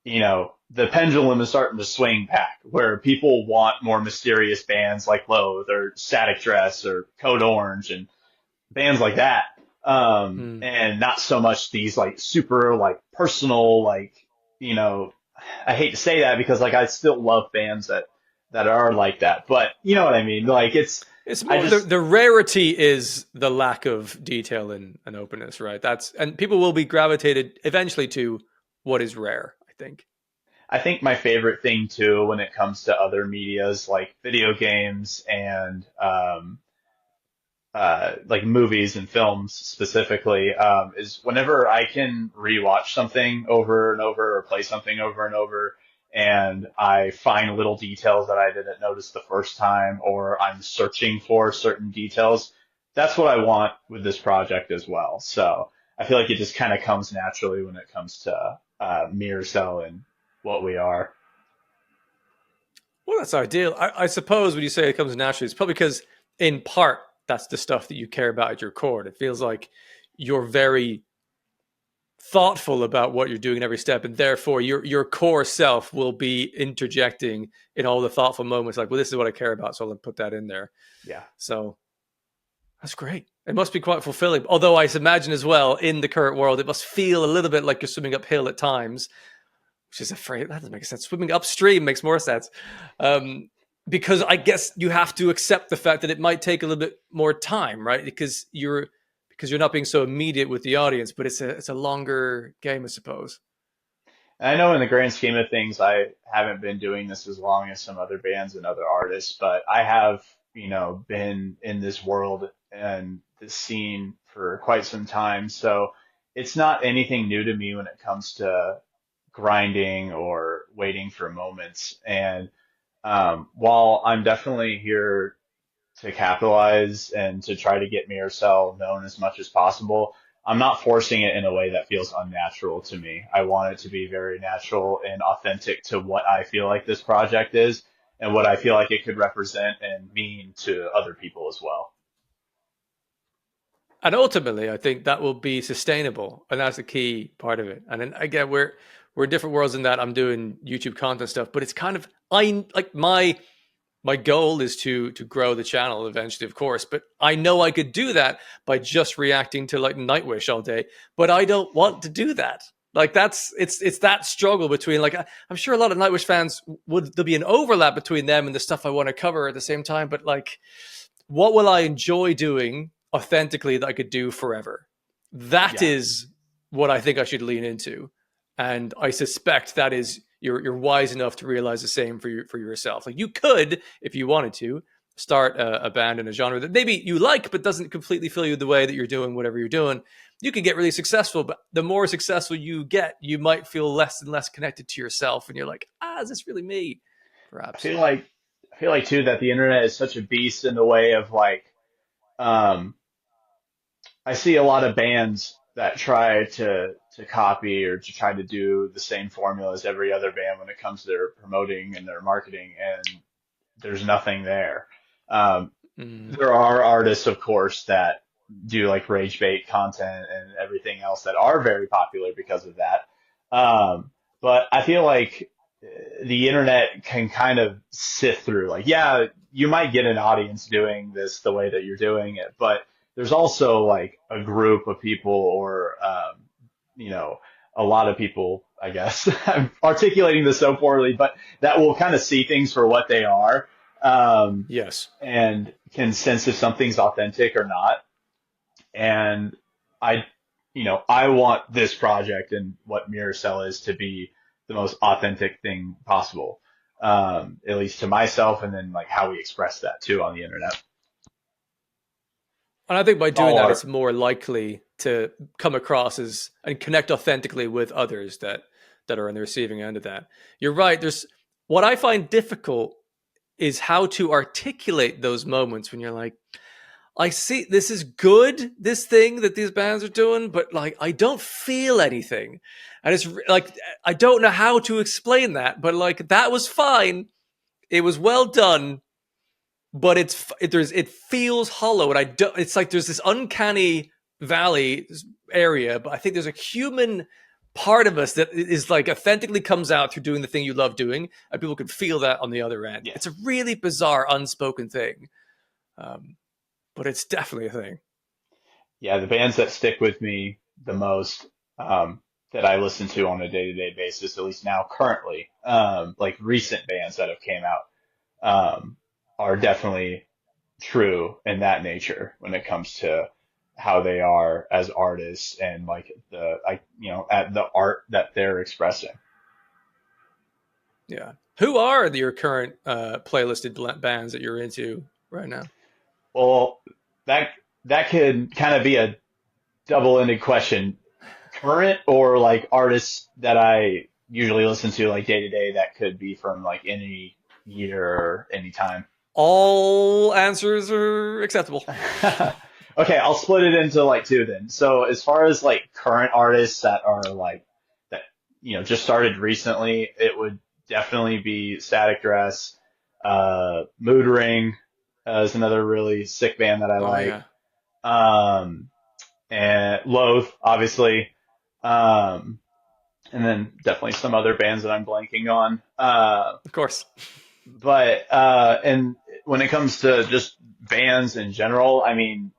S2: the pendulum is starting to swing back, where people want more mysterious bands like Loathe or Static Dress or Code Orange and bands like that.
S1: Hmm.
S2: And not so much these like super like personal, like, you know, I hate to say that because like I still love bands that are like that, but you know what I mean? Like
S1: It's
S2: I
S1: more
S2: just
S1: the rarity is the lack of detail and openness, right? That's, and people will be gravitated eventually to what is rare, I think.
S2: I think my favorite thing too when it comes to other medias like video games and like movies and films specifically, is whenever I can rewatch something over and over or play something over and over, and I find little details that I didn't notice the first time, or I'm searching for certain details. That's what I want with this project as well. So I feel like it just kind of comes naturally when it comes to Mirrorcell and what we are.
S1: Well, that's ideal. I suppose when you say it comes naturally, it's probably because, in part, that's the stuff that you care about at your core. It feels like you're very thoughtful about what you're doing in every step, and therefore your core self will be interjecting in all the thoughtful moments. Like, well, this is what I care about, so I'll put that in there.
S2: Yeah.
S1: So that's great. It must be quite fulfilling. Although I imagine as well, in the current world, it must feel a little bit like you're swimming uphill at times, which is a phrase that doesn't make sense. Swimming upstream makes more sense, because I guess you have to accept the fact that it might take a little bit more time, right? Because you're not being so immediate with the audience, but it's a longer game, I suppose.
S2: I know in the grand scheme of things, I haven't been doing this as long as some other bands and other artists, but I have, been in this world and this scene for quite some time. So it's not anything new to me when it comes to grinding or waiting for moments. And while I'm definitely here to capitalize and to try to get Mirrorcell known as much as possible, I'm not forcing it in a way that feels unnatural to me. I want it to be very natural and authentic to what I feel like this project is and what I feel like it could represent and mean to other people as well.
S1: And ultimately, I think that will be sustainable, and that's the key part of it. And then again, we're in different worlds in that I'm doing YouTube content stuff, but it's kind of I like my goal is to grow the channel eventually, of course, but I know I could do that by just reacting to like Nightwish all day, but I don't want to do that. Like it's that struggle between like I'm sure a lot of Nightwish fans would there'll be an overlap between them and the stuff I want to cover at the same time, but like what will I enjoy doing authentically that I could do forever? That
S2: Yeah.
S1: is what I think I should lean into. And I suspect that is you're wise enough to realize the same for yourself. Like you could, if you wanted to, start a band in a genre that maybe you like but doesn't completely fill you the way that you're doing whatever you're doing. You can get really successful, but the more successful you get, you might feel less and less connected to yourself, and you're like, is this really me?
S2: I
S1: Perhaps.
S2: feel like I feel like too that the internet is such a beast in the way of like um I see a lot of bands that try to copy or to try to do the same formula as every other band when it comes to their promoting and their marketing, and there's nothing there. Um,
S1: Mm,
S2: there are artists, of course, that do like rage bait content and everything else that are very popular because of that. But I feel like the internet can kind of sift through. Like, yeah, you might get an audience doing this the way that you're doing it, but there's also like a group of people or, you know, a lot of people, I guess. I'm articulating this so poorly, but that will kind of see things for what they are,
S1: yes.
S2: and can sense if something's authentic or not. And I, I want this project and what Mirrorcell is to be the most authentic thing possible, at least to myself, and then like how we express that too on the internet.
S1: And I think by doing
S2: All
S1: that,
S2: art.
S1: it's more likely to come across as and connect authentically with others that are on the receiving end of that. You're right. There's what I find difficult is how to articulate those moments when you're like, I see this is good, this thing that these bands are doing, but like I don't feel anything. And it's like I don't know how to explain that, but like that was fine. It was well done, but it feels hollow, and I don't. It's like there's this uncanny valley area, but I think there's a human part of us that is like authentically comes out through doing the thing you love doing, and people can feel that on the other end.
S2: Yeah.
S1: It's a really bizarre, unspoken thing, um, but it's definitely a thing.
S2: Yeah, the bands that stick with me the most, that I listen to on a day-to-day basis, at least now currently, like recent bands that have came out, are definitely true in that nature when it comes to how they are as artists and like at the art that they're expressing.
S1: Yeah. Who are your current playlisted bands that you're into right now?
S2: Well, that that could kind of be a double-ended question. Current or like artists that I usually listen to like day to day that could be from like any year or any time.
S1: All answers are acceptable.
S2: Okay, I'll split it into like two then. So as far as like current artists that are like that, just started recently, it would definitely be Static Dress. Mood Ring is another really sick band that I
S1: Oh
S2: like.
S1: yeah,
S2: Um, and Loath, obviously. Um, and then definitely some other bands that I'm blanking on.
S1: of course.
S2: And when it comes to just bands in general, I mean,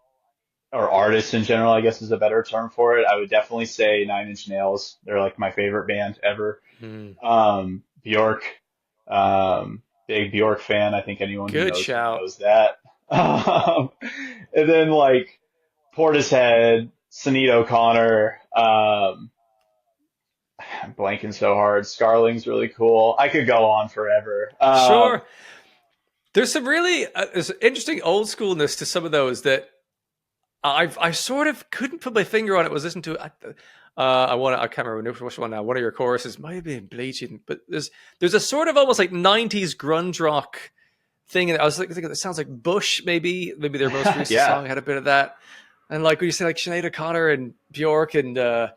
S2: or artists in general, I guess is a better term for it. I would definitely say Nine Inch Nails. They're like my favorite band ever.
S1: Hmm.
S2: Bjork, big Bjork fan. I think anyone who
S1: Good
S2: knows me
S1: shout.
S2: knows that. Um, and then like Portishead, Sinead O'Connor, I'm blanking so hard. Scarling's really cool. I could go on forever.
S1: Sure. There's some really there's interesting old schoolness to some of those that I sort of couldn't put my finger on it. Was listening to I can't remember which one now. One of your choruses might have been Bleaching, but there's a sort of almost like 90s grunge rock thing, and I was like thinking it sounds like Bush maybe their most recent
S2: Yeah.
S1: song had a bit of that. And like when you say like Sinead O'Connor and Bjork and yeah,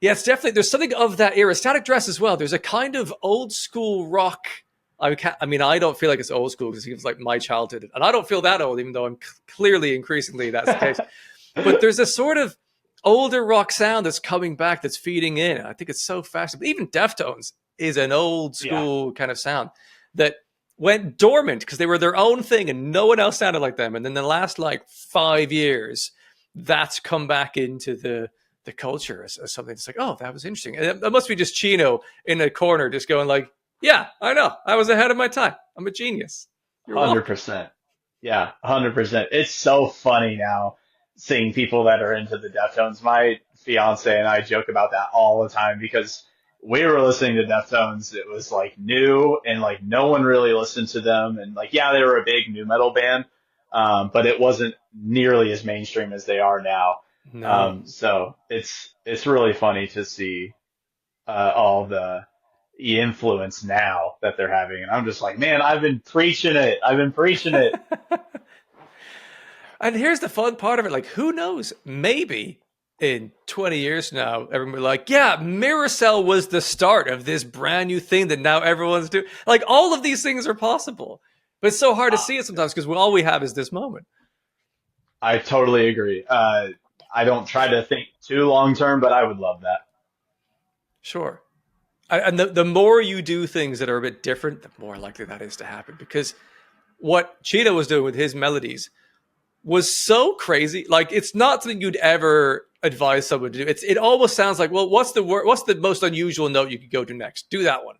S1: it's definitely, there's something of that era. Static Dress as well. There's a kind of old school rock. I mean, I don't feel like it's old school because it's like my childhood, and I don't feel that old, even though I'm clearly increasingly that's the case. But there's a sort of older rock sound that's coming back, that's feeding in. I think it's so fascinating. Even Deftones is an old school kind of sound that went dormant because they were their own thing and no one else sounded like them. And then the last like 5 years, that's come back into the culture as something that's like, oh, that was interesting. And that must be just Chino in a corner just going like, yeah, I know. I was ahead of my time. I'm a genius. You're welcome.
S2: 100%. Yeah, 100%. It's so funny now seeing people that are into the Deftones. My fiance and I joke about that all the time because we were listening to Deftones. It was like new and like no one really listened to them. And like, yeah, they were a big new metal band, but it wasn't nearly as mainstream as they are now.
S1: No.
S2: So it's really funny to see all the influence now that they're having, and I'm just like, man, I've been preaching it. I've been preaching it.
S1: And here's the fun part of it. Like, who knows? Maybe in 20 years now, everyone will be like, yeah, Mirrorcell was the start of this brand new thing that now everyone's doing. Like, all of these things are possible. But it's so hard to see it sometimes because all we have is this moment.
S2: I totally agree. I don't try to think too long term, but I would love that.
S1: Sure. And the more you do things that are a bit different, the more likely that is to happen. Because what Cheetah was doing with his melodies was so crazy. Like, it's not something you'd ever advise someone to do. It almost sounds like, well, what's the most unusual note you could go to next? Do that one.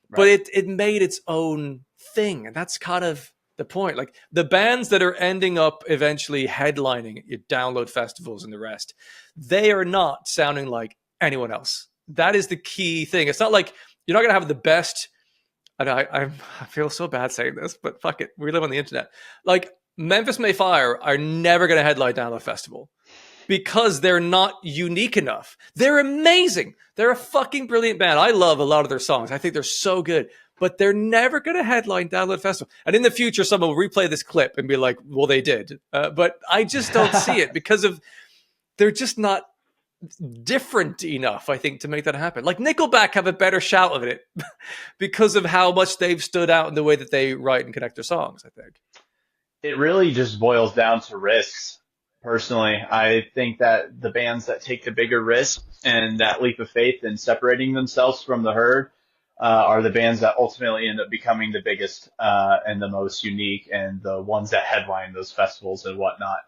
S1: Right. But it made its own thing. And that's kind of the point. Like, the bands that are ending up eventually headlining your download festivals and the rest, they are not sounding like anyone else. That is the key thing. It's not like you're not going to have the best. And I feel so bad saying this, but fuck it. We live on the internet. Like, Memphis May Fire are never going to headline Download Festival because they're not unique enough. They're amazing. They're a fucking brilliant band. I love a lot of their songs. I think they're so good, but they're never going to headline Download Festival. And in the future, someone will replay this clip and be like, well, they did. But I just don't see it because they're just not different enough, I think, to make that happen. Like, Nickelback have a better shout of it because of how much they've stood out in the way that they write and connect their songs, I think.
S2: It really just boils down to risks. Personally, I think that the bands that take the bigger risk and that leap of faith in separating themselves from the herd are the bands that ultimately end up becoming the biggest and the most unique and the ones that headline those festivals and whatnot.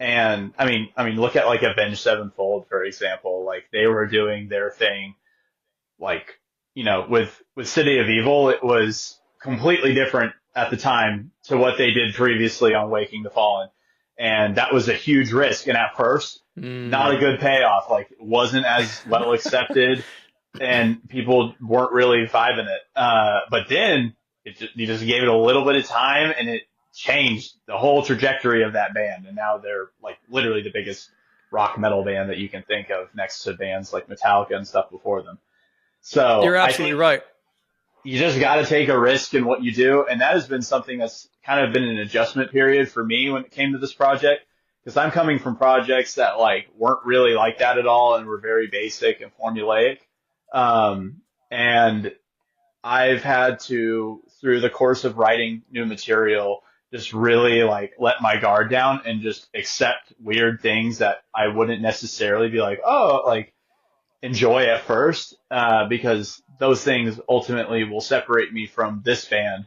S2: And I mean, look at like Avenged Sevenfold, for example. Like, they were doing their thing, like, you know, with City of Evil, it was completely different at the time to what they did previously on Waking the Fallen. And that was a huge risk. And at first, not a good payoff. Like, it wasn't as well accepted and people weren't really vibing it. But then you just gave it a little bit of time and it changed the whole trajectory of that band. And now they're like literally the biggest rock metal band that you can think of next to bands like Metallica and stuff before them. So
S1: you're absolutely right.
S2: You just got to take a risk in what you do. And that has been something that's kind of been an adjustment period for me when it came to this project, because I'm coming from projects that like weren't really like that at all and were very basic and formulaic. And I've had to, through the course of writing new material, just really like let my guard down and just accept weird things that I wouldn't necessarily be like, oh, like enjoy at first, because those things ultimately will separate me from this band,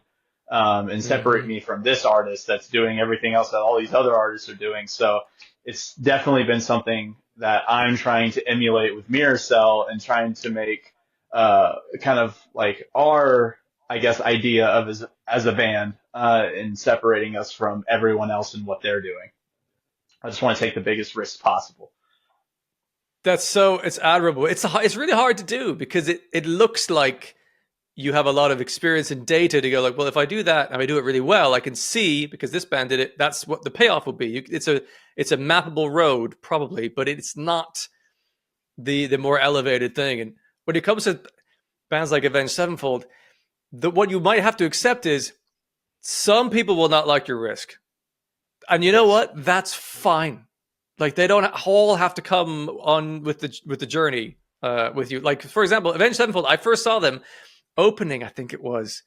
S2: and separate me from this artist that's doing everything else that all these other artists are doing. So it's definitely been something that I'm trying to emulate with Mirrorcell and trying to make kind of like our, I guess, idea of as a band, in separating us from everyone else and what they're doing. I just want to take the biggest risks possible.
S1: It's admirable. It's really hard to do because it looks like you have a lot of experience and data to go like, well, if I do that and I do it really well, I can see because this band did it. That's what the payoff will be. It's a mappable road probably, but it's not the more elevated thing. And when it comes to bands like Avenged Sevenfold, what you might have to accept is some people will not like your risk. And you know what? That's fine. Like they don't all have to come on with the journey with you. Like for example, Avenged Sevenfold. I first saw them opening. I think it was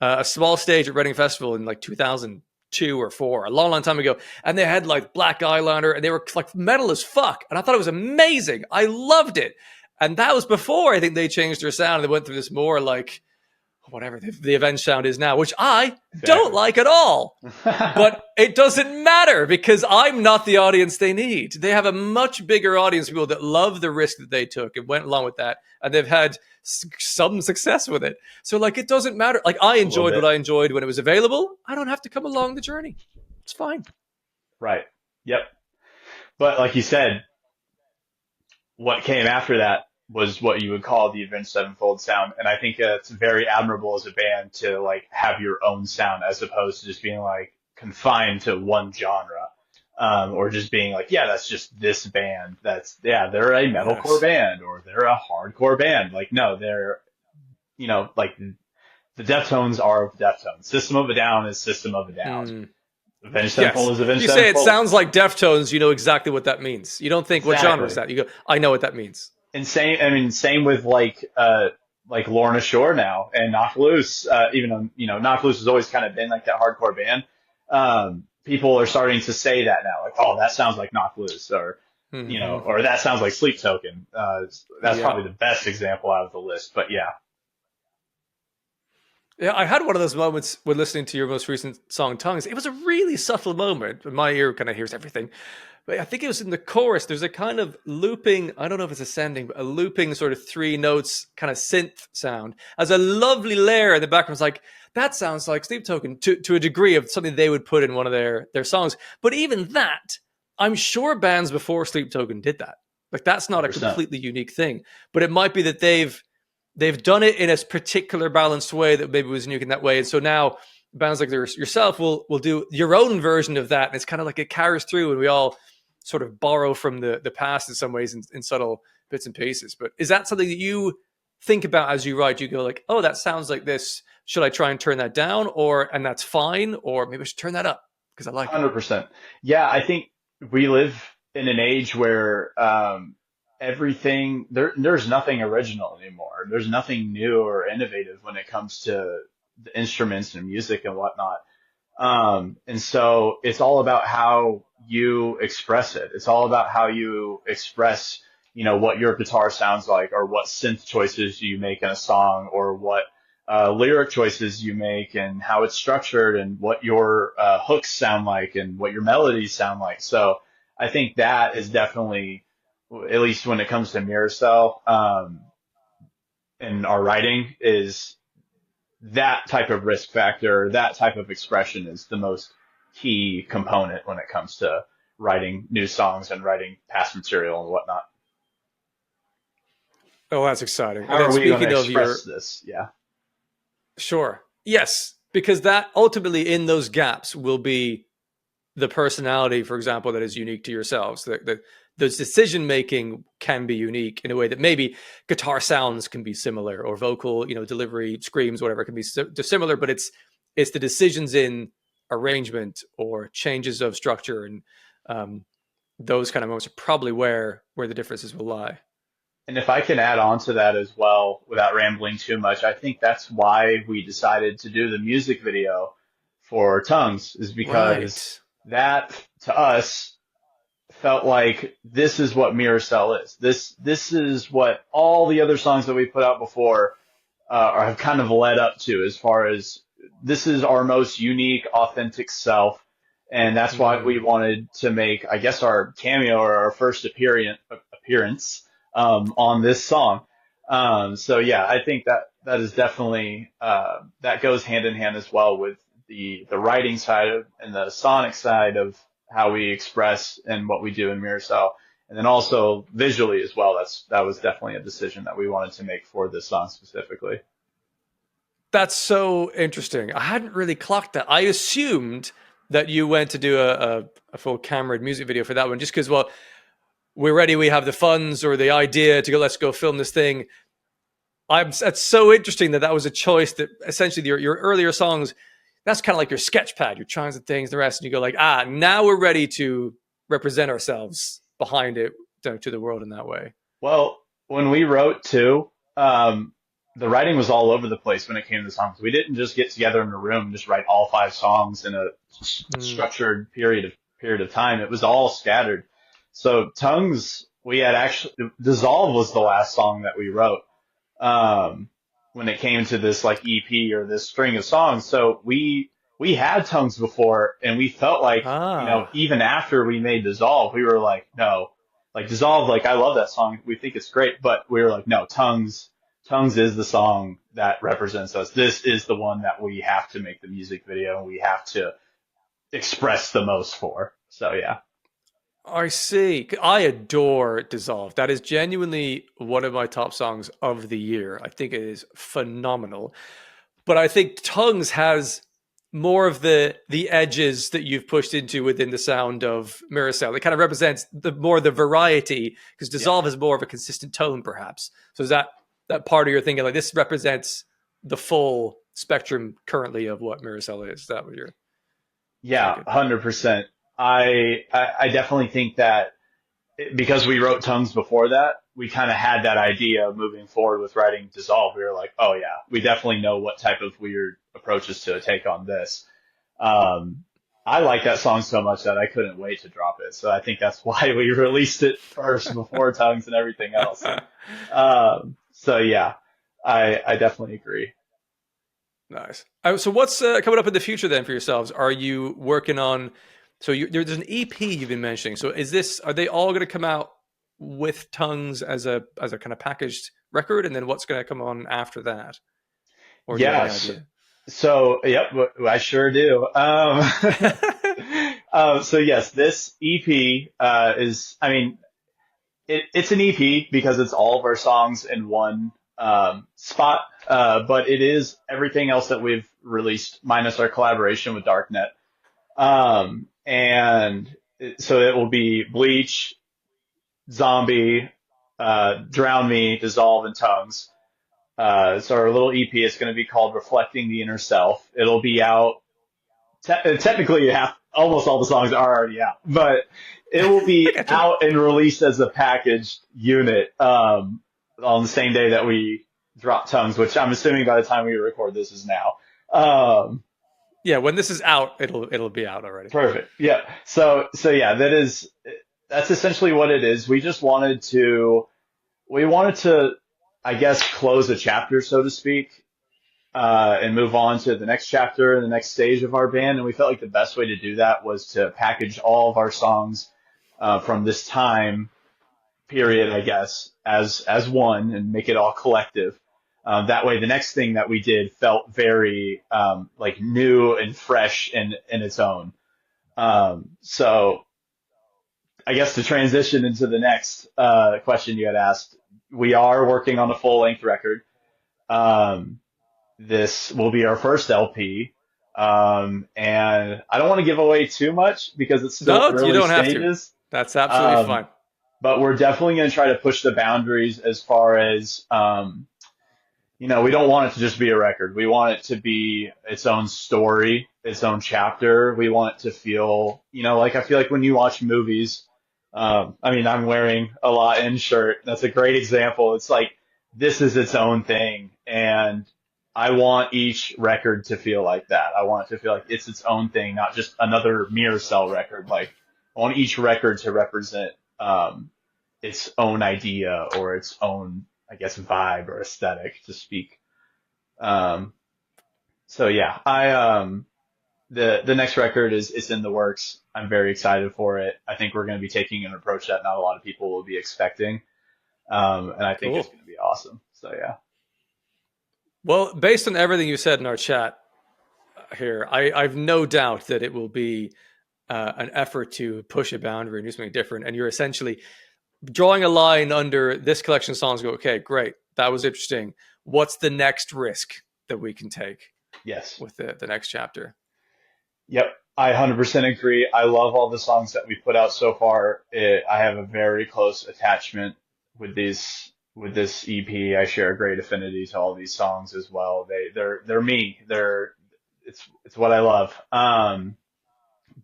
S1: a small stage at Reading Festival in like 2002 or four, a long time ago. And they had like black eyeliner, and they were like metal as fuck. And I thought it was amazing. I loved it. And that was before I think they changed their sound. They went through this more like whatever the Avenged sound is now, which I don't like at all. But it doesn't matter because I'm not the audience they need. They have a much bigger audience of people that love the risk that they took and went along with that. And they've had some success with it. So like, it doesn't matter. Like I enjoyed what I enjoyed when it was available. I don't have to come along the journey. It's fine.
S2: Right. Yep. But like you said, what came after that was what you would call the Avenged Sevenfold sound. And I think it's very admirable as a band to like have your own sound as opposed to just being like confined to one genre. Or just being like, yeah, that's just this band. They're a metalcore band or they're a hardcore band. Like, no, they're, like the Deftones are Deftones. System of a Down is System of a Down. Avenged Sevenfold is Avenged Sevenfold.
S1: You say it sounds like Deftones, you know exactly what that means. You don't think, what genre is that? You go, I know what that means.
S2: And same with like Lorna Shore now and Knocked Loose, even though, Knocked Loose has always kind of been like that hardcore band. People are starting to say that now, like, oh, that sounds like Knocked Loose, or, or that sounds like Sleep Token. That's probably the best example out of the list, but yeah.
S1: Yeah, I had one of those moments when listening to your most recent song, Tongues. It was a really subtle moment. My ear kind of hears everything. But I think it was in the chorus. There's a kind of looping, I don't know if it's ascending, but a looping sort of 3 notes kind of synth sound as a lovely layer in the background. It's like, that sounds like Sleep Token to a degree of something they would put in one of their songs. But even that, I'm sure bands before Sleep Token did that. Like that's not 100%. A completely unique thing. But it might be that they've done it in a particular balanced way that maybe was unique in that way. And so now bands like yourself will do your own version of that. And it's kind of like it carries through and we all sort of borrow from the past in some ways in subtle bits and pieces. But is that something that you think about as you write? You go like, oh, that sounds like this. Should I try and turn that down and that's fine? Or maybe I should turn that up because I like
S2: 100%. It. Yeah, I think we live in an age where everything, there's nothing original anymore. There's nothing new or innovative when it comes to the instruments and music and whatnot. And so it's all about how you express it. It's all about how you express, what your guitar sounds like or what synth choices you make in a song or what lyric choices you make and how it's structured and what your hooks sound like and what your melodies sound like. So I think that is definitely, at least when it comes to Mirrorcell, and our writing, is that type of risk factor, that type of expression is the most key component when it comes to writing new songs and writing past material and whatnot.
S1: Oh, that's exciting.
S2: How are we going to express this? Yeah.
S1: Sure. Yes, because that ultimately in those gaps will be the personality, for example, that is unique to yourselves. Those decision making can be unique in a way that maybe guitar sounds can be similar or vocal, delivery, screams, whatever can be similar, but it's the decisions in arrangement or changes of structure and those kind of moments are probably where the differences will lie.
S2: And if I can add on to that as well, without rambling too much, I think that's why we decided to do the music video for Tongues, is because that to us felt like this is what Mirrorcell is. This is what all the other songs that we put out before have kind of led up to, as far as this is our most unique, authentic self. And that's why we wanted to make, I guess, our cameo or our first appearance on this song. So yeah, I think that is definitely, that goes hand in hand as well with the writing side and the sonic side of how we express and what we do in Mirrorcell. And then also visually as well. That was definitely a decision that we wanted to make for this song specifically.
S1: That's so interesting. I hadn't really clocked that. I assumed that you went to do a full camera music video for that one, just because, well, we're ready, we have the funds or the idea to go, let's go film this thing. That's so interesting that was a choice that essentially your earlier songs, that's kind of like your sketch pad. You're trying some things, the rest, and you go like, now we're ready to represent ourselves behind it to the world in that way.
S2: Well, when we wrote too, the writing was all over the place when it came to songs. We didn't just get together in a room and just write all 5 songs in a
S1: Mm.
S2: structured period of time. It was all scattered. So Tongues, we had actually Dissolve was the last song that we wrote um, when it came to this like EP or this string of songs. So we had Tongues before, and we felt like
S1: Ah,
S2: even after we made Dissolve, we were like, no, like Dissolve, like I love that song, we think it's great, but we were like, no, Tongues is the song that represents us. This is the one that we have to make the music video and we have to express the most for. So yeah.
S1: I see. I adore Dissolve. That is genuinely one of my top songs of the year. I think it is phenomenal. But I think Tongues has more of the edges that you've pushed into within the sound of Mirrorcell. It kind of represents the variety because
S2: Yeah.
S1: Dissolve is more of a consistent tone, perhaps. So is that part of your thinking like this represents the full spectrum currently of what Mirrorcell is? Is that what you're
S2: Yeah,
S1: thinking?
S2: 100%. I definitely think that because we wrote Tongues before that, we kind of had that idea of moving forward with writing Dissolve. We were like, oh yeah, we definitely know what type of weird approaches to take on this. Um, I like that song so much that I couldn't wait to drop it. So I think that's why we released it first before Tongues and everything else. So yeah, I definitely agree.
S1: Nice. So what's coming up in the future then for yourselves? Are you working on? So there's an EP you've been mentioning. So is this? Are they all going to come out with Tongues as a kind of packaged record, and then what's going to come on after that? Or do you have any
S2: Yes.
S1: idea?
S2: So, yep, I sure do. So yes, this EP I mean, it's an EP because it's all of our songs in one spot, but it is everything else that we've released minus our collaboration with Darknet. So it will be Bleach, Zombie, Drown Me, Dissolve, and Tongues. So our little EP is going to be called Reflecting the Inner Self. It'll be out. Technically, almost all the songs are already out, but it will
S1: I
S2: be
S1: gotcha.
S2: out and released as a packaged unit on the same day that we drop Tongues, which I'm assuming by the time we record this is now. Um,
S1: Yeah, when this is out, it'll be out already.
S2: Perfect. Yeah. So yeah, that's essentially what it is. We wanted to, I guess, close a chapter, so to speak, and move on to the next chapter and the next stage of our band. And we felt like the best way to do that was to package all of our songs from this time period, I guess, as one and make it all collective. That way, the next thing that we did felt very like new and fresh in its own. So I guess to transition into the next question you had asked, we are working on a full length record. Um, this will be our first LP. And I don't want to give away too much because it's still
S1: No, you
S2: early
S1: don't have to.
S2: stages.
S1: That's absolutely
S2: Um,
S1: fine.
S2: but we're definitely going to try to push the boundaries as far as, we don't want it to just be a record. We want it to be its own story, its own chapter. We want it to feel, like I feel like when you watch movies, I mean, I'm wearing a Lot In shirt. That's a great example. It's like this is its own thing, and I want each record to feel like that. I want it to feel like it's its own thing, not just another Mirrorcell record. Like I want each record to represent its own idea or its own, I guess, vibe or aesthetic to speak. Um, so yeah, the next record is in the works. I'm very excited for it. I think we're going to be taking an approach that not a lot of people will be expecting, and I think it's
S1: Cool.
S2: going to be awesome. So yeah,
S1: Well, based on everything you said in our chat here, I've no doubt that it will be an effort to push a boundary and do something different. And you're essentially drawing a line under this collection of songs. Go, okay, great, that was interesting. What's the next risk that we can take
S2: yes,
S1: with the next chapter?
S2: yep. I 100% agree. I love all the songs that we put out so far. I have a very close attachment with this EP. I share a great affinity to all these songs as well. They're me. it's what I love.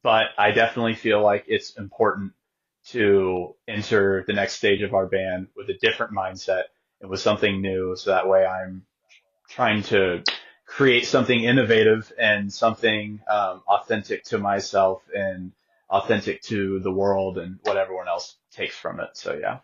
S2: But I definitely feel like it's important to enter the next stage of our band with a different mindset and with something new. So that way I'm trying to create something innovative and something authentic to myself and authentic to the world and what everyone else takes from it. So yeah.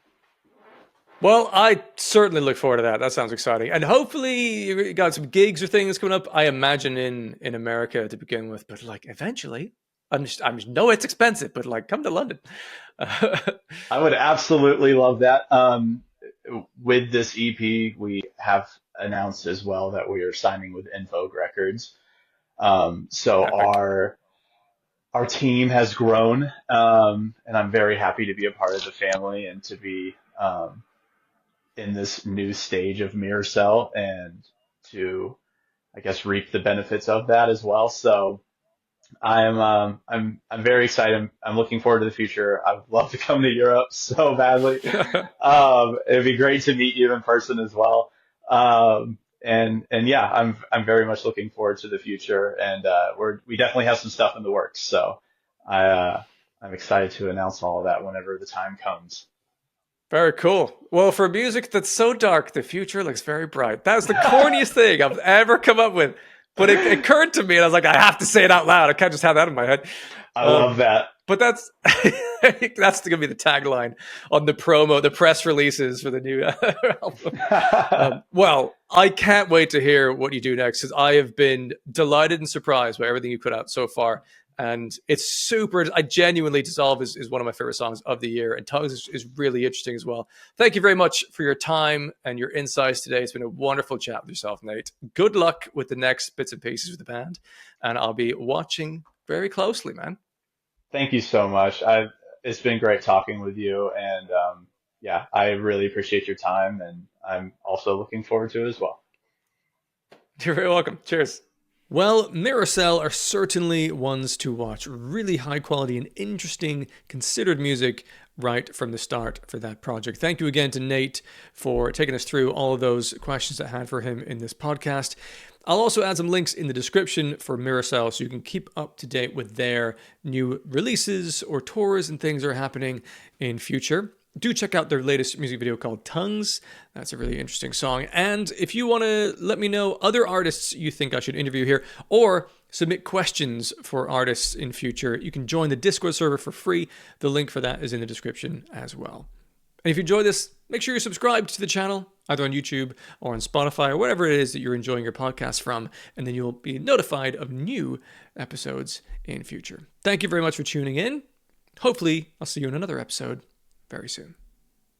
S1: Well, I certainly look forward to that. That sounds exciting. And hopefully you got some gigs or things coming up. I imagine in America to begin with, but like eventually, I'm just know it's expensive, but like come to London.
S2: I would absolutely love that. With this EP, we have announced as well that we are signing with Invoke Records. So
S1: Epic.
S2: our team has grown, and I'm very happy to be a part of the family and to be in this new stage of Mirrorcell and to, I guess, reap the benefits of that as well. So I'm very excited. I'm looking forward to the future. I would love to come to Europe so badly. It'd be great to meet you in person as well. And yeah, I'm very much looking forward to the future, and we definitely have some stuff in the works. So I I'm excited to announce all of that whenever the time comes.
S1: Very cool. Well, for music that's so dark, the future looks very bright. That was the corniest thing I've ever come up with. But it occurred to me, and I was like, I have to say it out loud. I can't just have that in my head.
S2: I
S1: Um,
S2: love that.
S1: but that's that's going to be the tagline on the promo, the press releases for the new album. Well, I can't wait to hear what you do next because I have been delighted and surprised by everything you put out so far. And it's super. I genuinely, Dissolve is one of my favorite songs of the year, and Tongues is really interesting as well. Thank you very much for your time and your insights today. It's been a wonderful chat with yourself, Nate. Good luck with the next bits and pieces of the band, and I'll be watching very closely, man.
S2: Thank you so much. It's been great talking with you, and yeah, I really appreciate your time, and I'm also looking forward to it as well.
S1: You're very welcome. Cheers. Well, Mirrorcell are certainly ones to watch. Really high quality and interesting, considered music right from the start for that project. Thank you again to Nate for taking us through all of those questions I had for him in this podcast. I'll also add some links in the description for Mirrorcell so you can keep up to date with their new releases or tours and things that are happening in future. Do check out their latest music video called Tongues. That's a really interesting song. And if you want to let me know other artists you think I should interview here or submit questions for artists in future, you can join the Discord server for free. The link for that is in the description as well. And if you enjoy this, make sure you're subscribed to the channel, either on YouTube or on Spotify or whatever it is that you're enjoying your podcast from, and then you'll be notified of new episodes in future. Thank you very much for tuning in. Hopefully, I'll see you in another episode very soon.